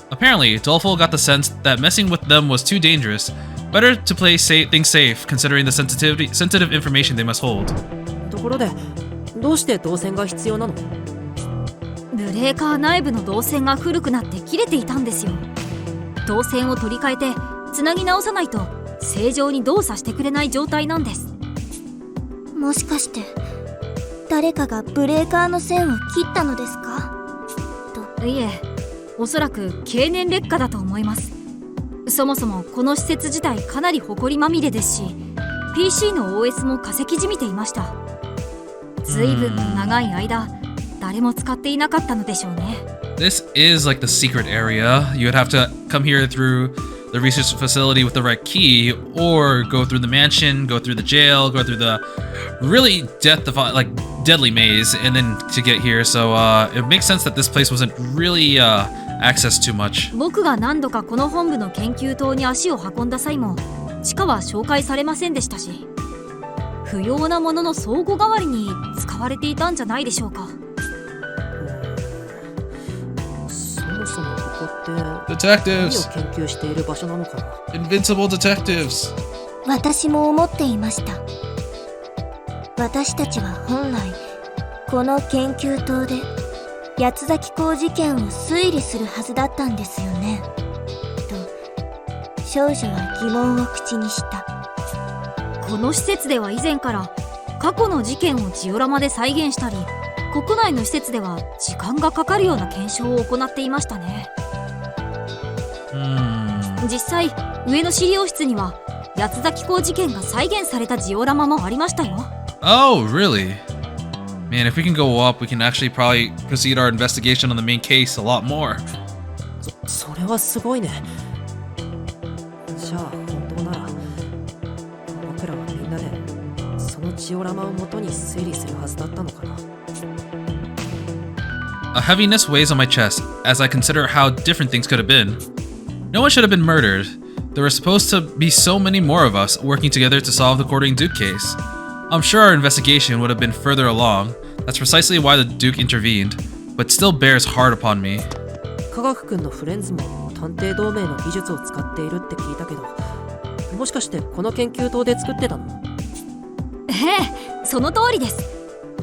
Apparently, Dolfo got the sense that messing with them was too dangerous. Better to play things safe, considering the sensitive information they must hold. ところでどうして導線が必要なの？ブレーカー内部の導線が古くなって切れていたんですよ。導線を取り替えてつなぎ直さないと正常に動作してくれない状態なんです。もしかして誰かがブレーカーの線を切ったのですか？いえ、おそらく経年劣化だと思います。そもそもこの施設自体かなり埃まみれですし、 PC の OS も化石じみていました。随分と長い間誰も使っていなかったのでしょうね。 This is like the secret area. You would have to come here through the research facility with the right key, or go through the mansion, go through the jail, go through the really deadly maze, and then to get here. So it makes sense that this place wasn't really accessed too much. 僕が何度かこの本部の研究棟に足を運んだ際も地下は紹介されませんでしたし、不要なものの倉庫代わりに使われていたんじゃないでしょうか。そもそもここって何を Detectives! 研究している場所なのかな。 Invincible detectives! 私も思っていました。私たちは本来この研究棟で八つ崎港事件を推理するはずだったんですよね、と少女は疑問を口にした。この施設では以前から過去の事件をジオラマで再現したり、国内の施設では時間がかかるような検証を行っていましたね。実際上の資料室には八つ崎港事件が再現されたジオラマもありましたよ。 Oh, really? Man, if we can go up, we can actually probably proceed our investigation on the main case a lot more. それはすごいね。じゃあ本当なら僕らはみんなでそのジオラマを元に推理するはずだったのかな。 A heaviness weighs on my chest as I consider how different things could have been. No one should have been murdered. There were supposed to be so many more of us working together to solve the Courting Duke case. I'm sure our investigation would have been further along. That's precisely why the Duke intervened, but still bears hard upon me. 科学くんのフレンズも探偵同盟の技術を使っているって聞いたけど、もしかしてこの研究棟で作ってたの？ええ、その通りです。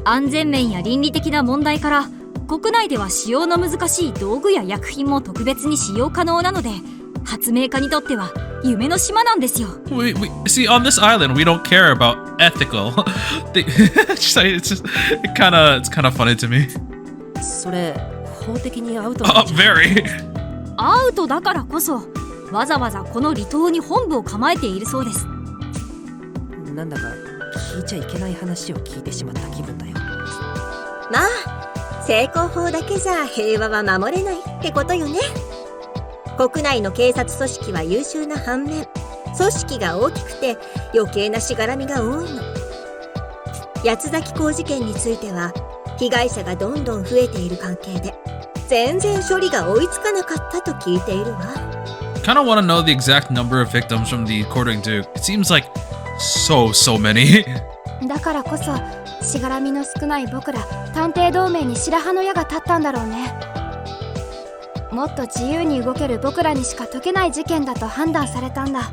安全面や倫理的な問題から国内では使用の難しい道具や薬品も特別に使用可能なので、発明家にとっては夢の島なんですよ。We see on this island we don't care about ethical. It's kind of funny to me. それ法的にアウトなんじゃ。Very. アウトだからこそわざわざこの離島に本部を構えているそうです。なんだか聞いちゃいけない話を聞いてしまった気分だよ。まあ成功法だけじゃ平和は守れないってことよね。国内の警察組織は優秀な反面、組織が大きくて余計なしがらみが多いの。八つ崎港事件については被害者がどんどん増えている関係で全然処理が追いつかなかったと聞いているわ。Kind of want to know the exact number of victims from the Courting Duke. It seems like so many. だからこそしがらみの少ない僕ら探偵同盟に白羽の矢が立ったんだろうね。もっと自由に動ける僕らにしか解けない事件だと判断されたんだ。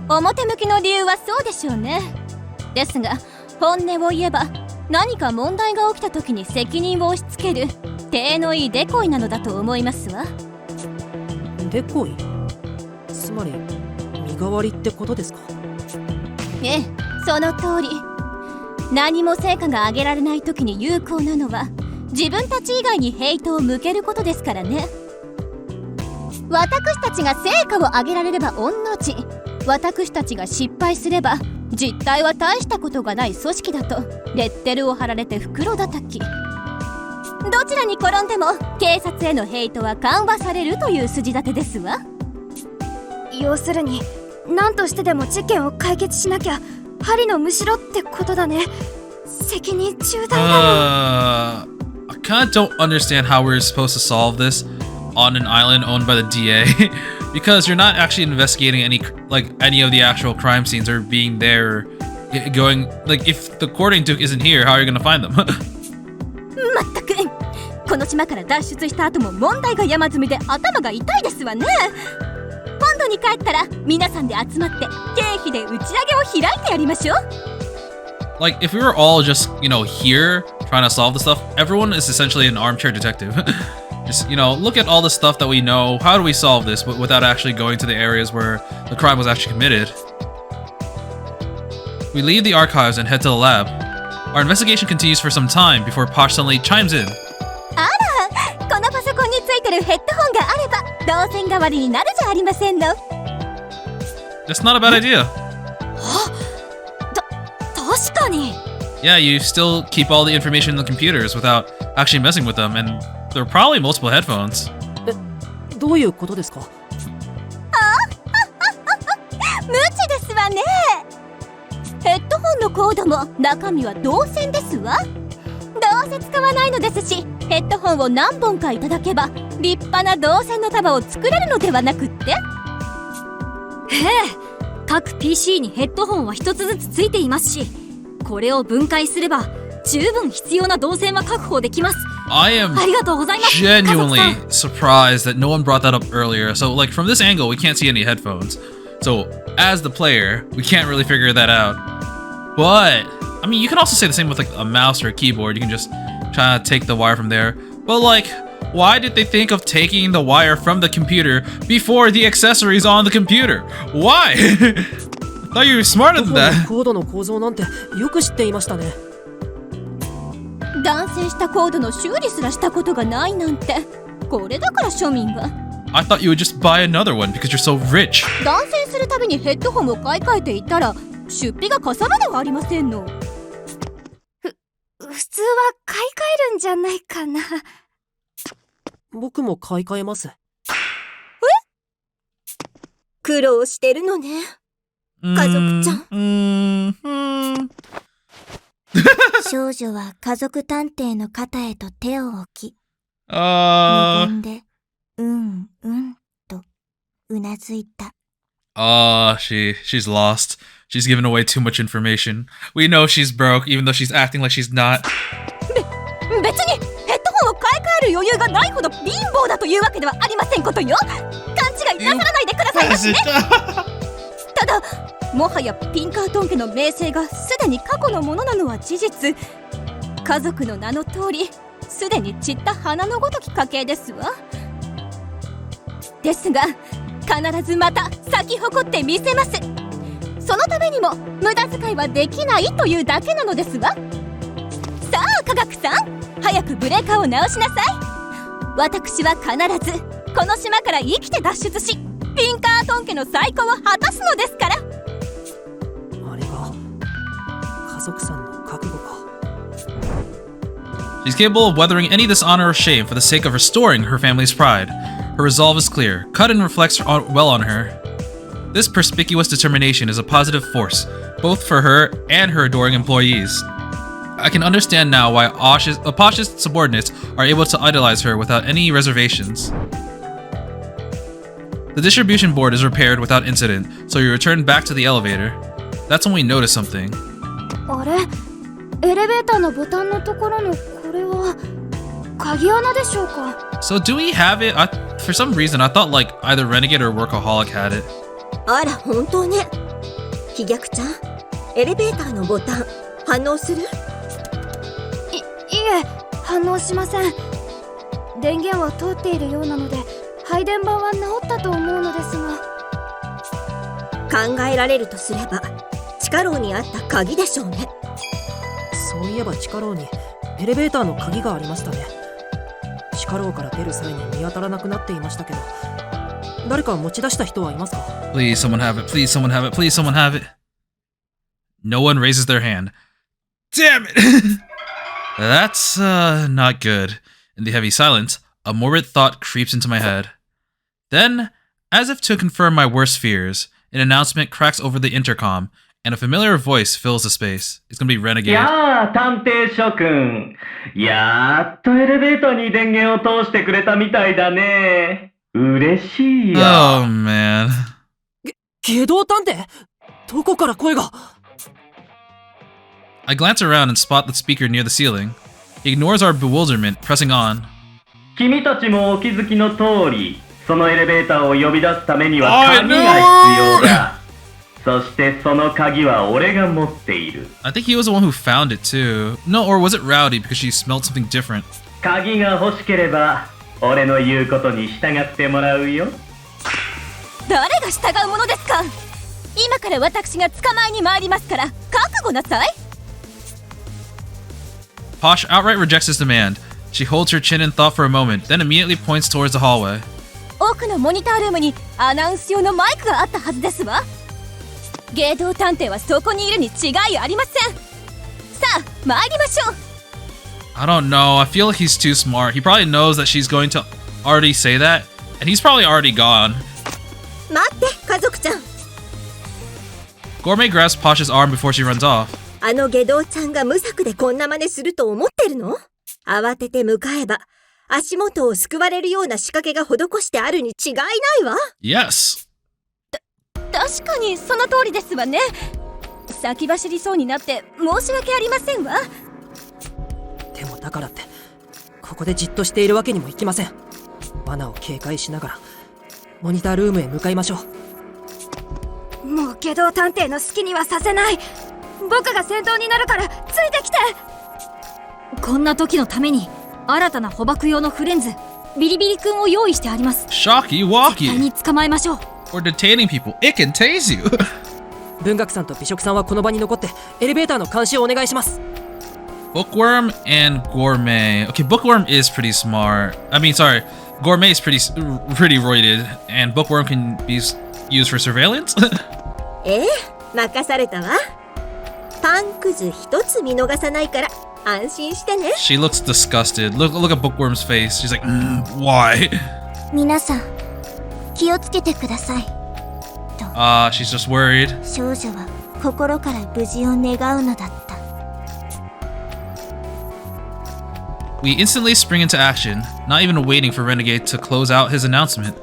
表向きの理由はそうでしょうね。ですが本音を言えば何か問題が起きた時に責任を押し付ける体のいいデコイなのだと思いますわ。デコイ？つまり身代わりってことですか？ええ、その通り。何も成果が上げられない時に有効なのは自分たち以外にヘイトを向けることですからね。私たちが成果を上げられれば御の字、私たちが失敗すれば実態は大したことがない組織だとレッテルを貼られて袋叩き。どちらに転んでも警察へのヘイトは緩和されるという筋立てですわ。要するに何としてでも事件を解決しなきゃ針のむしろってことだね。責任重大だもん。I kind of don't understand how we're supposed to solve this on an island owned by the DA because you're not actually investigating any of the actual crime scenes or being there, going like if the Courting Duke isn't here, how are you gonna find them? まったくこの島から脱出した後も問題が山積みで頭が痛いですわね。今度に帰ったら皆さんで集まって経費で打ち上げを開いてやりましょう。Like if we were all just here trying to solve the stuff, everyone is essentially an armchair detective. Just, look at all the stuff that we know. How do we solve this without actually going to the areas where the crime was actually committed? We leave the archives and head to the lab. Our investigation continues for some time before Posh suddenly chimes in. あら、このパソコンについてるヘッドホンがあれば動線代わりになるじゃありませんの。 That's not a bad idea. 確かに。 Yeah, you still keep all the information in the computers without actually messing with them, and there are probably multiple headphones. どういうことですか？無知ですわね。ヘッドホンのコードも中身は導線ですわ。どうせ使わないのですし、ヘッドホンを何本かいただけば立派な導線の束を作れるのではなくって？へえ、各 PC にヘッドホンは一つずつついていますし、これを分解すれば十分必要な導線は確保できます。 I am ありがとうございます。 genuinely surprised that no one brought that up earlier. So, like, from this angle, we can't see any headphones. So, as the player, we can't really figure that out. But, I mean, you can also say the same with, like, a mouse or a keyboard. You can just try to take the wire from there. But, like, why did they think of taking the wire from the computer before the accessories on the computer? Why? I thought you were smarter than that. コードの構造なんてよく知っていましたね。断線したコードの修理すらしたことがないなんて、これだから庶民は。 I thought you would just buy another one because you're so rich. 断線するたびにヘッドホンを買い替えていたら出費がかさるではありませんの。普通は買い替えるんじゃないかな。僕も買い替えます。苦労してるのね。家族ちゃん。少女は家族探偵の肩へと手を置き、無言で、うんとうなずいた。She's lost. She's given away too much information. We know she's broke, even though she's acting like she's not. 別にヘッドホンを買い替える余裕がないほど貧乏だというわけではありませんことよ。勘違いなさらないでくださいましね。ただ、もはやピンカートン家の名声がすでに過去のものなのは事実。家族の名の通り、すでに散った花のごとき家系ですわ。ですが、必ずまた咲き誇ってみせます。そのためにも無駄遣いはできないというだけなのですわ。さあ科学さん、早くブレーカーを直しなさい。私は必ずこの島から生きて脱出し、ピンカートン家の再興を果たすのですから。あれが家族さんの覚悟か。 She's capable of weathering any dishonor or shame for the sake of restoring her family's pride. Her resolve is clear, cut and reflects well on her. This perspicuous determination is a positive force, both for her and her adoring employees. I can understand now why Posh's subordinates are able to idolize her without any reservations. The distribution board is repaired without incident, so you return back to the elevator. That's when we notice something. あれ、エレベーターのボタンのところのこれは鍵穴でしょうか。 So do we have it? For some reason, I thought like either Renegade or Workaholic had it. あら、本当ね。飛脚ちゃん、エレベーターのボタン反応する？いえ、反応しません。電源は通っているようなので配電盤は直ったと思うのですが。考えられるとすれば地下牢にあった鍵でしょうね。そういえば地下牢にエレベーターの鍵がありましたね。地下牢から出る際に見当たらなくなっていましたけど、誰か持ち出した人はいますか？ Please, someone have it. Please, someone have it. Please, someone have it. No one raises their hand. Damn it! That's not good. In the heavy silence, a morbid thought creeps into my head. Then, as if to confirm my worst fears, an announcement cracks over the intercom, and a familiar voice fills the space. It's gonna be Renegade. やあ、探偵諸君。やっとエレベーターに電源を通してくれたみたいだね。嬉しいよ。Oh, man. 下道探偵？どこから声が？ I glance around and spot the speaker near the ceiling. He ignores our bewilderment, pressing on. 君たちもお気づきの通り、そのエレベーターを呼び出すためには鍵が必要だ。そしてその鍵は俺が持っている。I think he was the one who found it too. No, or was it Rowdy because she smelled something different? 鍵が欲しければ、俺の言うことに従ってもらうよ。誰が従うものですか。今から私が捕まえに参りますから覚悟なさい。 Posh outright rejects his demand. She holds her chin in thought for a moment, then immediately points towards the hallway. 奥のモニタールームにアナウンス用のマイクがあったはずですわ。芸道探偵はそこにいるに違いありません。さあ参りましょう。 I don't know. I feel like he's too smart. He probably knows that she's going to already say that, and he's probably already gone. 待って家族ちゃん、 Gourmet grabs Posh's arm before she runs off. あの下道ちゃんが無策でこんな真似すると思ってるの？慌てて向かえば足元をすくわれるような仕掛けが施してあるに違いないわ。 Yes. 確かにその通りですわね。先走りそうになって申し訳ありませんわ。でもだからってここでじっとしているわけにもいきません。罠を警戒しながらモニタールームへ向かいましょう。もう下道探偵の好きにはさせない。僕が先頭になるからついてきて。こんな時のために新たな捕獲用のフレンズビリビリ君を用意してあります。 Shocky 絶対 walkie. に捕まえましょう。 Or detaining people. It can tase you. 文学さんと美食さんはこの場に残ってエレベーターの監視をお願いします。 Bookworm and Gourmet. Okay, Bookworm is pretty smart. I mean, sorry. Gourmet is pretty roided, and Bookworm can be used for surveillance. ええ、任されたわ。パンくず一つ見逃さないから安心してね。 She looks disgusted. Look at Bookworm's face. She's like, why? 皆さん、気をつけてください。 She's just worried. 少女は心から無事を願うのだった。 We instantly spring into action, not even waiting for Renegade to close out his announcement.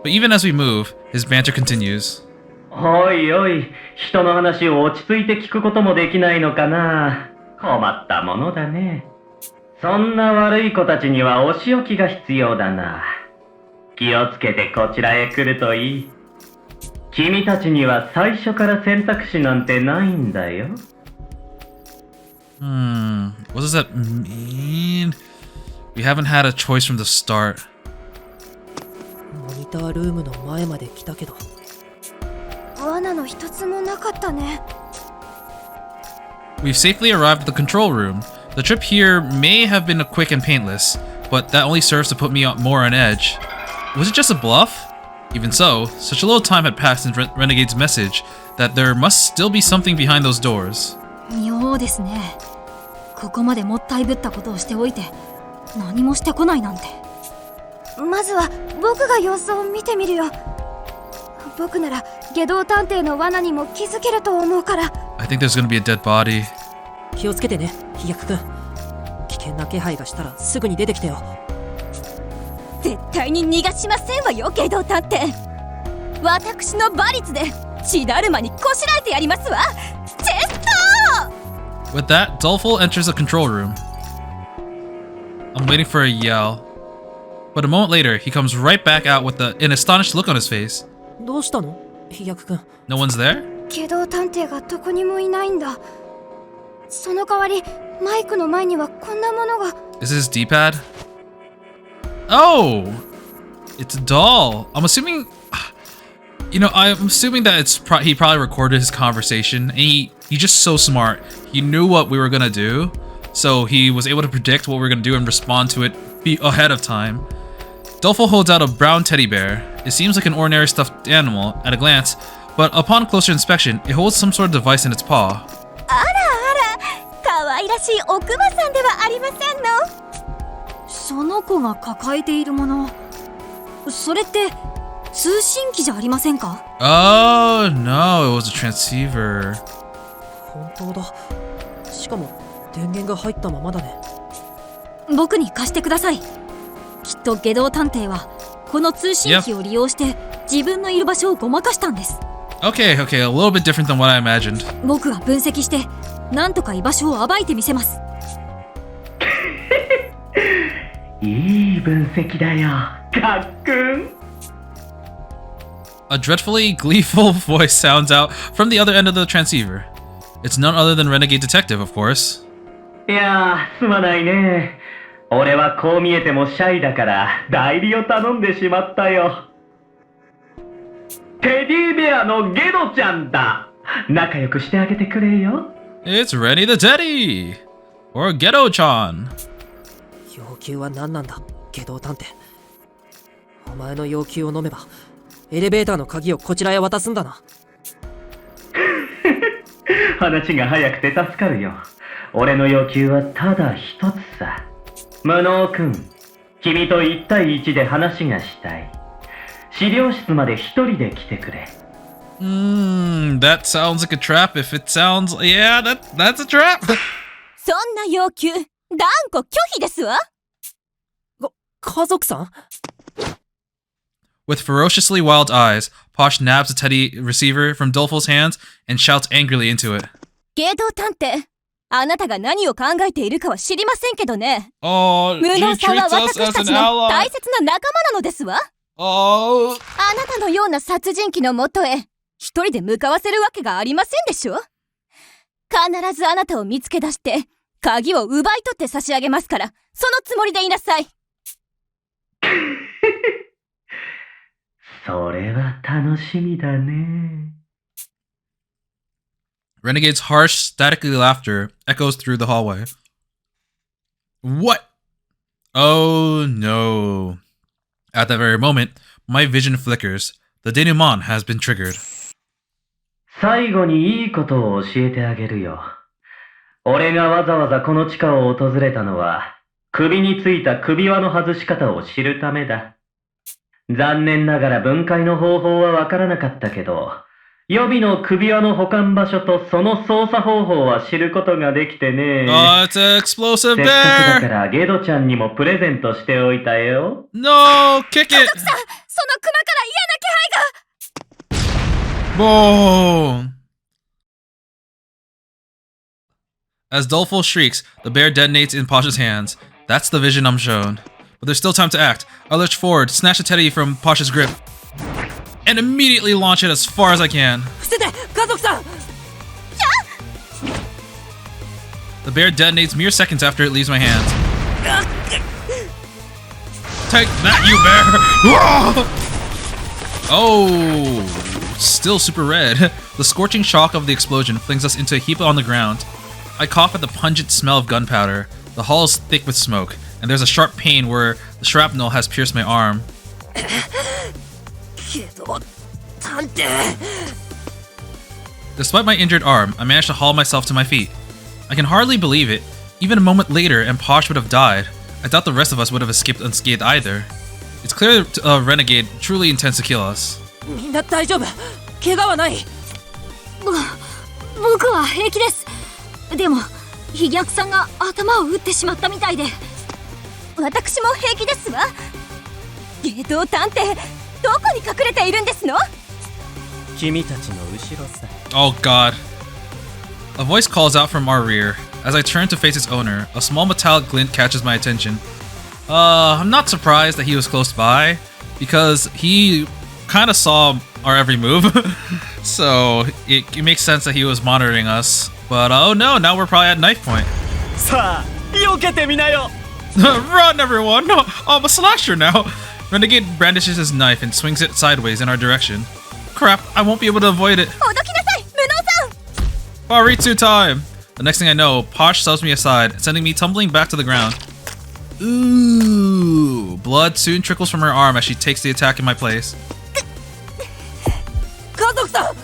But even as we move, his banter continues. おいおい、人の話を落ち着いて聞くこともできないのかな。困ったものだね。そんな悪い子たちにはお仕置きが必要だな。気をつけてこちらへ来るといい。君たちには最初から選択肢なんてないんだよ。What does that mean? We haven't had a choice from the start. モニタールームの前まで来たけど罠の一つもなかったね。 We've safely arrived at the control room. The trip here may have been quick and painless, but that only serves to put me more on edge. Was it just a bluff? Even so, such a little time had passed since Renegade's message that there must still be something behind those doors. 妙ですね。ここまでもったいぶったことをしておいて何もしてこないなんて。まずは僕が様子を見てみるよ。僕なら下道探偵の罠にも気づけると思うから。 I think there's gonna be a dead body. 気をつけてね飛躍くん。危険な気配がしたらすぐに出てきてよ。絶対に逃がしませんわよ下道探偵。私の馬力で血だるまにこしらえてやりますわ。チェスト With that, Dolful enters the control room. I'm waiting for a yell. But a moment later, he comes right back out with an astonished look on his face. どうしたの飛躍くん。 No one's there? 下道探偵がどこにもいないんだ。その代わりマイクの前にはこんなものが。 Is this D-pad? Oh! It's a doll. I'm assuming... I'm assuming that he probably recorded his conversation. And he's just so smart. He knew what we were gonna do. So he was able to predict what we were gonna do and respond to it ahead of time. Dolfo holds out a brown teddy bear. It seems like an ordinary stuffed animal at a glance, but upon closer inspection, it holds some sort of device in its paw. あらあら、可愛らしい奥歯さんではありませんの。その子が抱えているもの、それって通信機じゃありませんか？ Oh no, it was a transceiver. 本当だ。しかも電源が入ったままだね。僕に貸してください。きっと下道探偵はこの通信機を利用して自分のいる場所をごまかしたんです。Okay, a little bit different than what I imagined. 僕は分析してなんとか居場所を暴いてみせます。いい分析だよ、かっくん。A dreadfully gleeful voice sounds out from the other end of the transceiver. It's none other than Renegade Detective, of course. いやー、すまないね。俺はこう見えてもシャイだから代理を頼んでしまったよ。テディベアのゲドちゃんだ。仲良くしてあげてくれよ。It's Rennie the Teddy! Or Ghetto-chan. 要求は何なんだ、下道探偵。お前の要求を飲めば、エレベーターの鍵をこちらへ渡すんだな。話が早くて助かるよ。俺の要求はただ一つさ。無能くん、君と1対1で話がしたい。資料室まで一人で来てくれ。That sounds like a trap. If it sounds, yeah, that's a trap. そんな要求、断固拒否ですわ。家族さん？ With ferociously wild eyes, Posh nabs the teddy receiver from Dolfo's hands and shouts angrily into it. ゲド探偵、あなたが何を考えているかは知りませんけどね。 Oh, 無 she 能さんは treats 私 us た as ち an の ally. 大切な仲間なのですわ。Oh. あなたのような殺人鬼のもとへ一人で向かわせるわけがありませんでしょ。必ずあなたを見つけ出して鍵を奪い取って差し上げますから、そのつもりでいなさい。それは楽しみだね。Renegade's harsh, statically laughter echoes through the hallway. What? Oh no. At that very moment, my vision flickers. The denouement has been triggered. 最後にいいことを教えてあげるよ。俺がわざわざこの地下を訪れたのは、首についた首輪の外し方を知るためだ。残念ながら分解の方法はわからなかったけど、予備の首輪の保管場所とその操作方法は知ることができてね。Oh, it's an explosive せっかくだか bear! らゲドちゃんにもプレゼントしておいたよ。No! Kick it! 家族さん、そのクマから嫌な気配が。 Boom! As Dolfo shrieks, the bear detonates in Pasha's hands. That's the vision I'm shown. But there's still time to act. I lurch forward, snatch the teddy from Pasha's grip, and immediately launch it as far as I can. 捨てて、家族さん！ The bear detonates mere seconds after it leaves my hands. Take that, you bear! Oh, still super red. The scorching shock of the explosion flings us into a heap on the ground. I cough at the pungent smell of gunpowder. The hall is thick with smoke, and there's a sharp pain where the shrapnel has pierced my arm. けど、探偵。 Despite my injured arm, I managed to haul myself to my feet. I can hardly believe it. Even a moment later, and Posh would have died. I doubt the rest of us would have escaped unscathed either. It's clear Renegade truly intends to kill us. みんな大丈夫？怪我はない？僕は平気です。でも飛脚さんが頭を打ってしまったみたいで。私も平気ですわ。ゲド探偵、どこに隠れているんですの？君たちの後ろさ。 Oh god. A voice calls out from our rear. As I turn to face its owner, a small metallic glint catches my attention. I'm not surprised that he was close by, because he kind of saw our every move. So it makes sense that he was monitoring us. But oh no, now we're probably at knife point. さあ、避けてみなよ。 Run, everyone! No, I'm a slasher now! Renegade brandishes his knife and swings it sideways in our direction. Crap, I won't be able to avoid it. ほどきなさい、無能さん。 Baritsu time! The next thing I know, Posh shoves me aside, sending me tumbling back to the ground. Ooh! Blood soon trickles from her arm as she takes the attack in my place. 家族さん！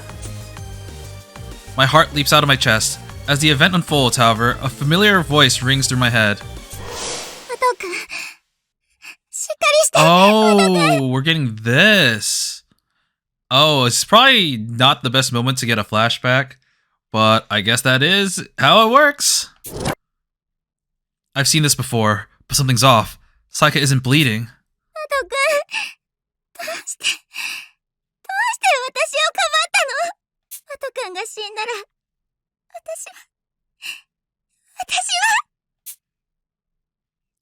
My heart leaps out of my chest. As the event unfolds, however, a familiar voice rings through my head. お父くん、しっかりして。 Oh, we're getting this. Oh, it's probably not the best moment to get a flashback, but I guess that is how it works. I've seen this before, but something's off. Saika isn't bleeding. お父くん、どうして私をかばったの？お父くんが死んだら、私は。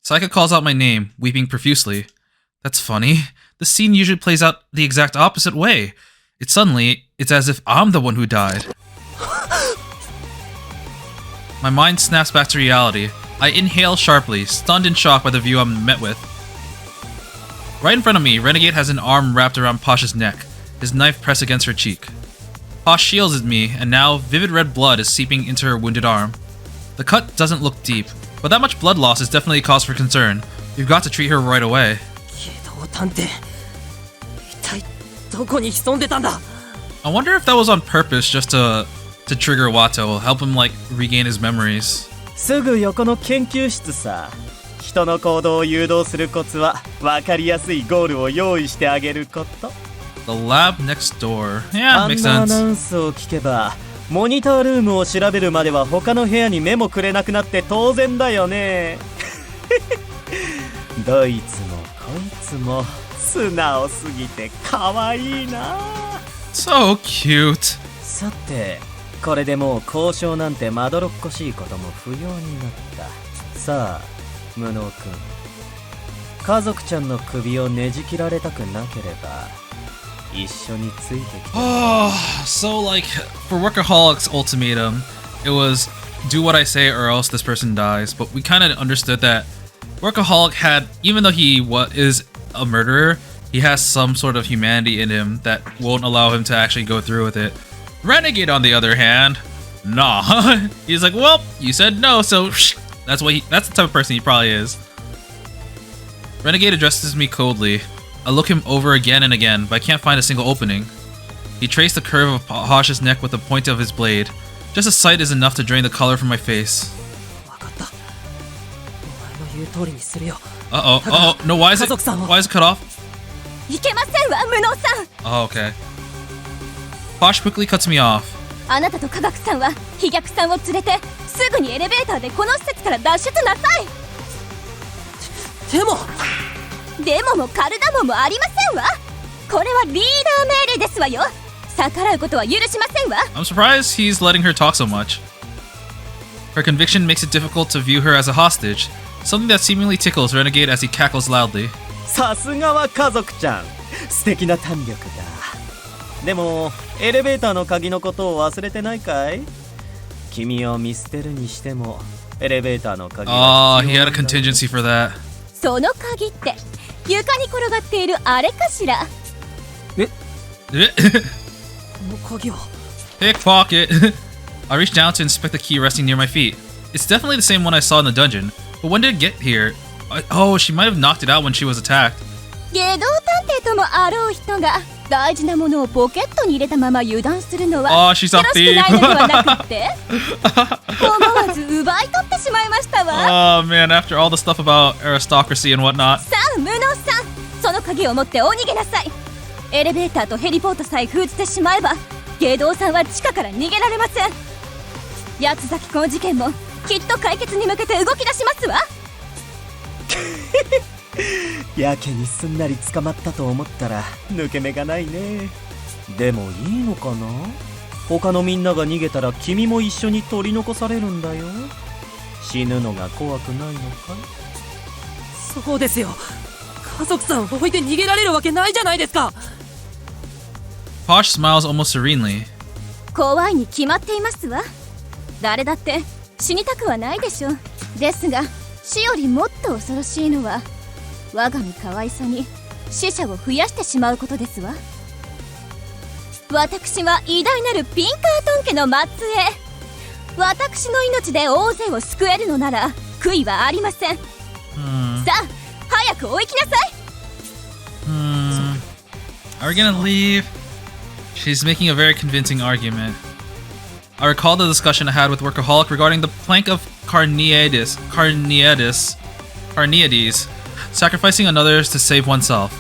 Saika calls out my name, weeping profusely. That's funny. The scene usually plays out the exact opposite way. It's as if I'm the one who died. My mind snaps back to reality. I inhale sharply, stunned in shock by the view I'm met with. Right in front of me, Renegade has an arm wrapped around Posh's neck, his knife pressed against her cheek. Posh shields at me, and now vivid red blood is seeping into her wounded arm. The cut doesn't look deep, but that much blood loss is definitely a cause for concern. We've got to treat her right away. ゲド探偵、一体どこに潜んでたんだ。 I wonder if that was on purpose just to trigger Watto, help him like regain his memories. すぐ横の研究室さ。人の行動を誘導するコツは分かりやすいゴールを用意してあげること。 The lab next door. Yeah, あん makes なアナ sense. ウンスを聞けばモニタールームを調べるまでは他の部屋に目もくれなくなって当然だよね。どいつもこいつも素直すぎて可愛いな。 So cute. さてこれでもう交渉なんてまどろっこしいことも不要になった。さあ無能くん、家族ちゃんの首をねじ切られたくなければ一緒についてきて。 Oh, so like for Workaholics Ultimatum, it was do what I say or else this person dies. But we kind of understood that Workaholic had, even though he is a murderer, he has some sort of humanity in him that won't allow him to actually go through with it. Renegade, on the other hand, nah. He's like, well, you said no, so that's the type of person he probably is. Renegade addresses me coldly. I look him over again and again, but I can't find a single opening. He traced the curve of Posh's neck with the point of his blade. Just a sight is enough to drain the color from my face. わかった。お前の言う通りにするよ。 Uh-oh. No, why is it cut off? いけませんわ、無能さん。 Oh, okay. Posh quickly cuts me off. あなたと科学さんは飛脚さんを連れてすぐにエレベーターでこの施設から脱出なさい。でももカルダモンもありませんわ。これはリーダー命令ですわよ。逆らうことは許しませんわ。 I'm surprised he's letting her talk so much. Her conviction makes it difficult to view her as a hostage, something that seemingly tickles Renegade as he cackles loudly. さすがは家族ちゃん、素敵な胆力だ。でもエレベーターの鍵のことを忘れてないかい？君を見捨てるにしてもエレベーターの鍵は Oh, he had a contingency for that. その鍵って床に転がっているあれかしら。この鍵は。 Pickpocket. I reached down to inspect the key resting near my feet. It's definitely the same one I saw in the dungeon, but when did it get here? Oh, she might have knocked it out when she was attacked. 下道探偵ともあろう人が大事なものをポケットに入れたまま油断するのはよろしくないのではなくって思わず奪い取ってしまいましたわ。 Oh man, after all the stuff about aristocracy and whatnot. さあ無能さん、その鍵を持ってお逃げなさい。エレベーターとヘリポートさえ封じてしまえば下道さんは地下から逃げられません。八つ崎港事件もきっと解決に向けて動き出しますわ。やけにすんなり捕まったと思ったら抜け目がないね。でもいいのかな？他のみんなが逃げたら君も一緒に取り残されるんだよ。死ぬのが怖くないのかい？そうですよ。家族さんを置いて逃げられるわけないじゃないですか。 Posh smiles almost serenely. 怖いに決まっていますわ。誰だって死にたくはないでしょう。ですが死よりもっと恐ろしいのは我が身可愛さに死者を増やしてしまうことですわ。私は偉大なるピンカートン家の末裔。私の命で大勢を救えるのなら悔いはありません。さあ早くお行きなさい。 Are we gonna leave? She's making a very convincing argument. I recall the discussion I had with Workaholic regarding the Plank of Carneades, sacrificing others to save oneself.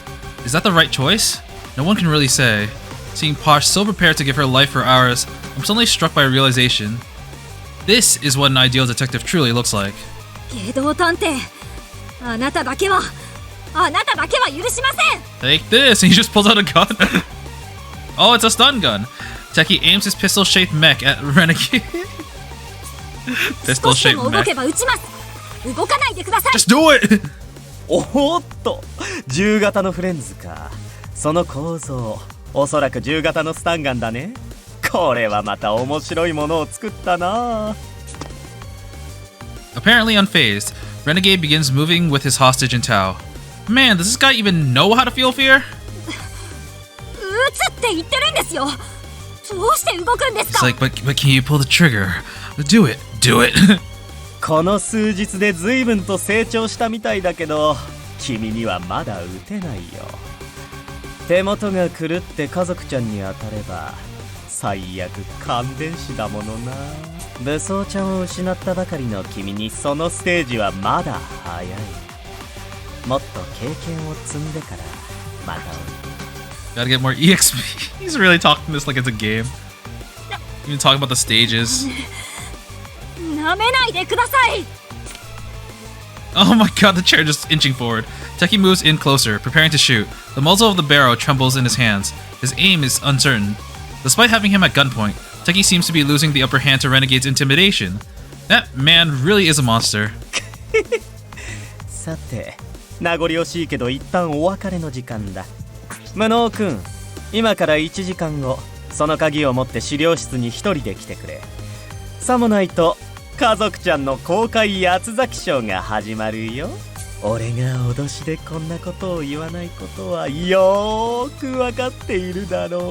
Is that the right choice? No one can really say. Seeing Posh so prepared to give her life for ours, I'm suddenly struck by a realization. This is what an ideal detective truly looks like. 下道探偵、あなただけは許しません。 Take this! And he just pulls out a gun. Oh, it's a stun gun. Techie aims his pistol-shaped mech at Renegade. 少しで Pistol-shaped も動 mech. けば撃ちます。動かないでください。 Just do it! おっと、銃型のフレンズか。その構造、おそらく銃型のスタンガンだね。これはまた面白いものを作ったな。 A Apparently unfazed, Renegade begins moving with his hostage in Tao. Man, does this guy even know how to feel fear? 撃つって言ってるんですよ。どうして動くんです It's か like, but can you pull the trigger? Do it, do it. この数日で随分と成長したみたいだけど、君にはまだ撃てないよ。手元が狂って家族ちゃんに当たれば最悪感電死だものな。武装ちゃんを失ったばかりの君にそのステージはまだ早い。もっと経験を積んでからまた Gotta get more EXP. He's really talking this like it's a game. Even talking about the stages. なめないでください。 Oh my god, the chair just inching forward. Teki moves in closer, preparing to shoot. The muzzle of the barrel trembles in his hands. His aim is uncertain. Despite having him at gunpoint, Teki seems to be losing the upper hand to Renegade's intimidation. That man really is a monster. さて、名残惜しいけど一旦お別れの時間だ。無能くん、今から1時間後、その鍵を持って資料室に一人で来てくれ。さもないと家族ちゃんの公開八つ咲きショーが始まるよ。俺が脅しでこんなことを言わないことはよーくわかっているだろう。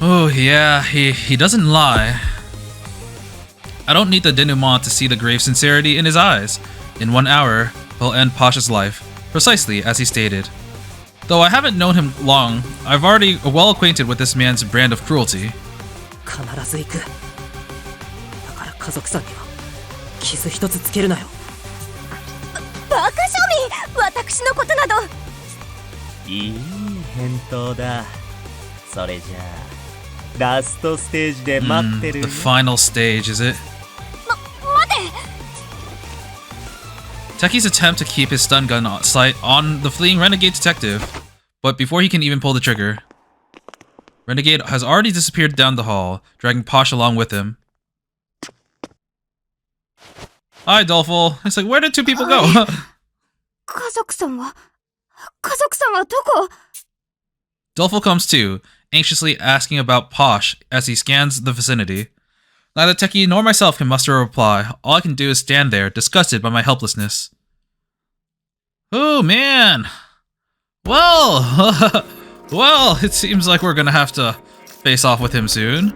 Oh yeah, he doesn't lie. I don't need the denouement to see the grave sincerity in his eyes. In 1 hour, he'll end Pasha's life, precisely as he stated. Though I haven't known him long, I've already well acquainted with this man's brand of cruelty. 必ず行く。だから家族さんには傷一つつけるなよ。バカ庶民、私のことなど。いい返答だ。それじゃあラストステージで待ってる。 The final stage, is it? 待て。 Teki's attempt to keep his stun gun sight on the fleeing renegade detective, but before he can even pull the trigger, Renegade has already disappeared down the hall, dragging Posh along with him. Hi, Dolful. It's like, where did two people go? 家族さんはどこ？ Dolful comes too, anxiously asking about Posh as he scans the vicinity. Neither Teki nor myself can muster a reply. All I can do is stand there, disgusted by my helplessness. Oh, man. Well, well, it seems like we're gonna have to face off with him soon.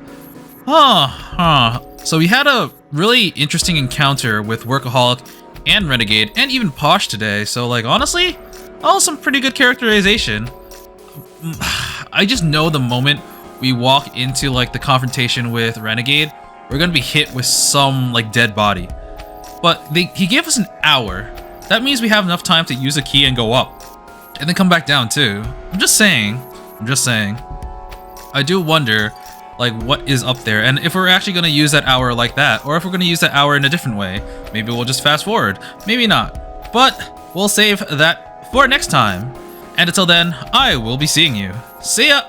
So we had a really interesting encounter with Workaholic and Renegade, and even Posh today. So, like, honestly, some pretty good characterization. I just know the moment we walk into, like, the confrontation with Renegade, we're gonna be hit with some, like, dead body. But he gave us an hour. That means we have enough time to use a key and go up. And then come back down, too. I'm just saying. I do wonder, like, what is up there, and if we're actually gonna use that hour like that, or if we're gonna use that hour in a different way. Maybe we'll just fast forward. Maybe not. But we'll save that for next time. And until then, I will be seeing you. See ya!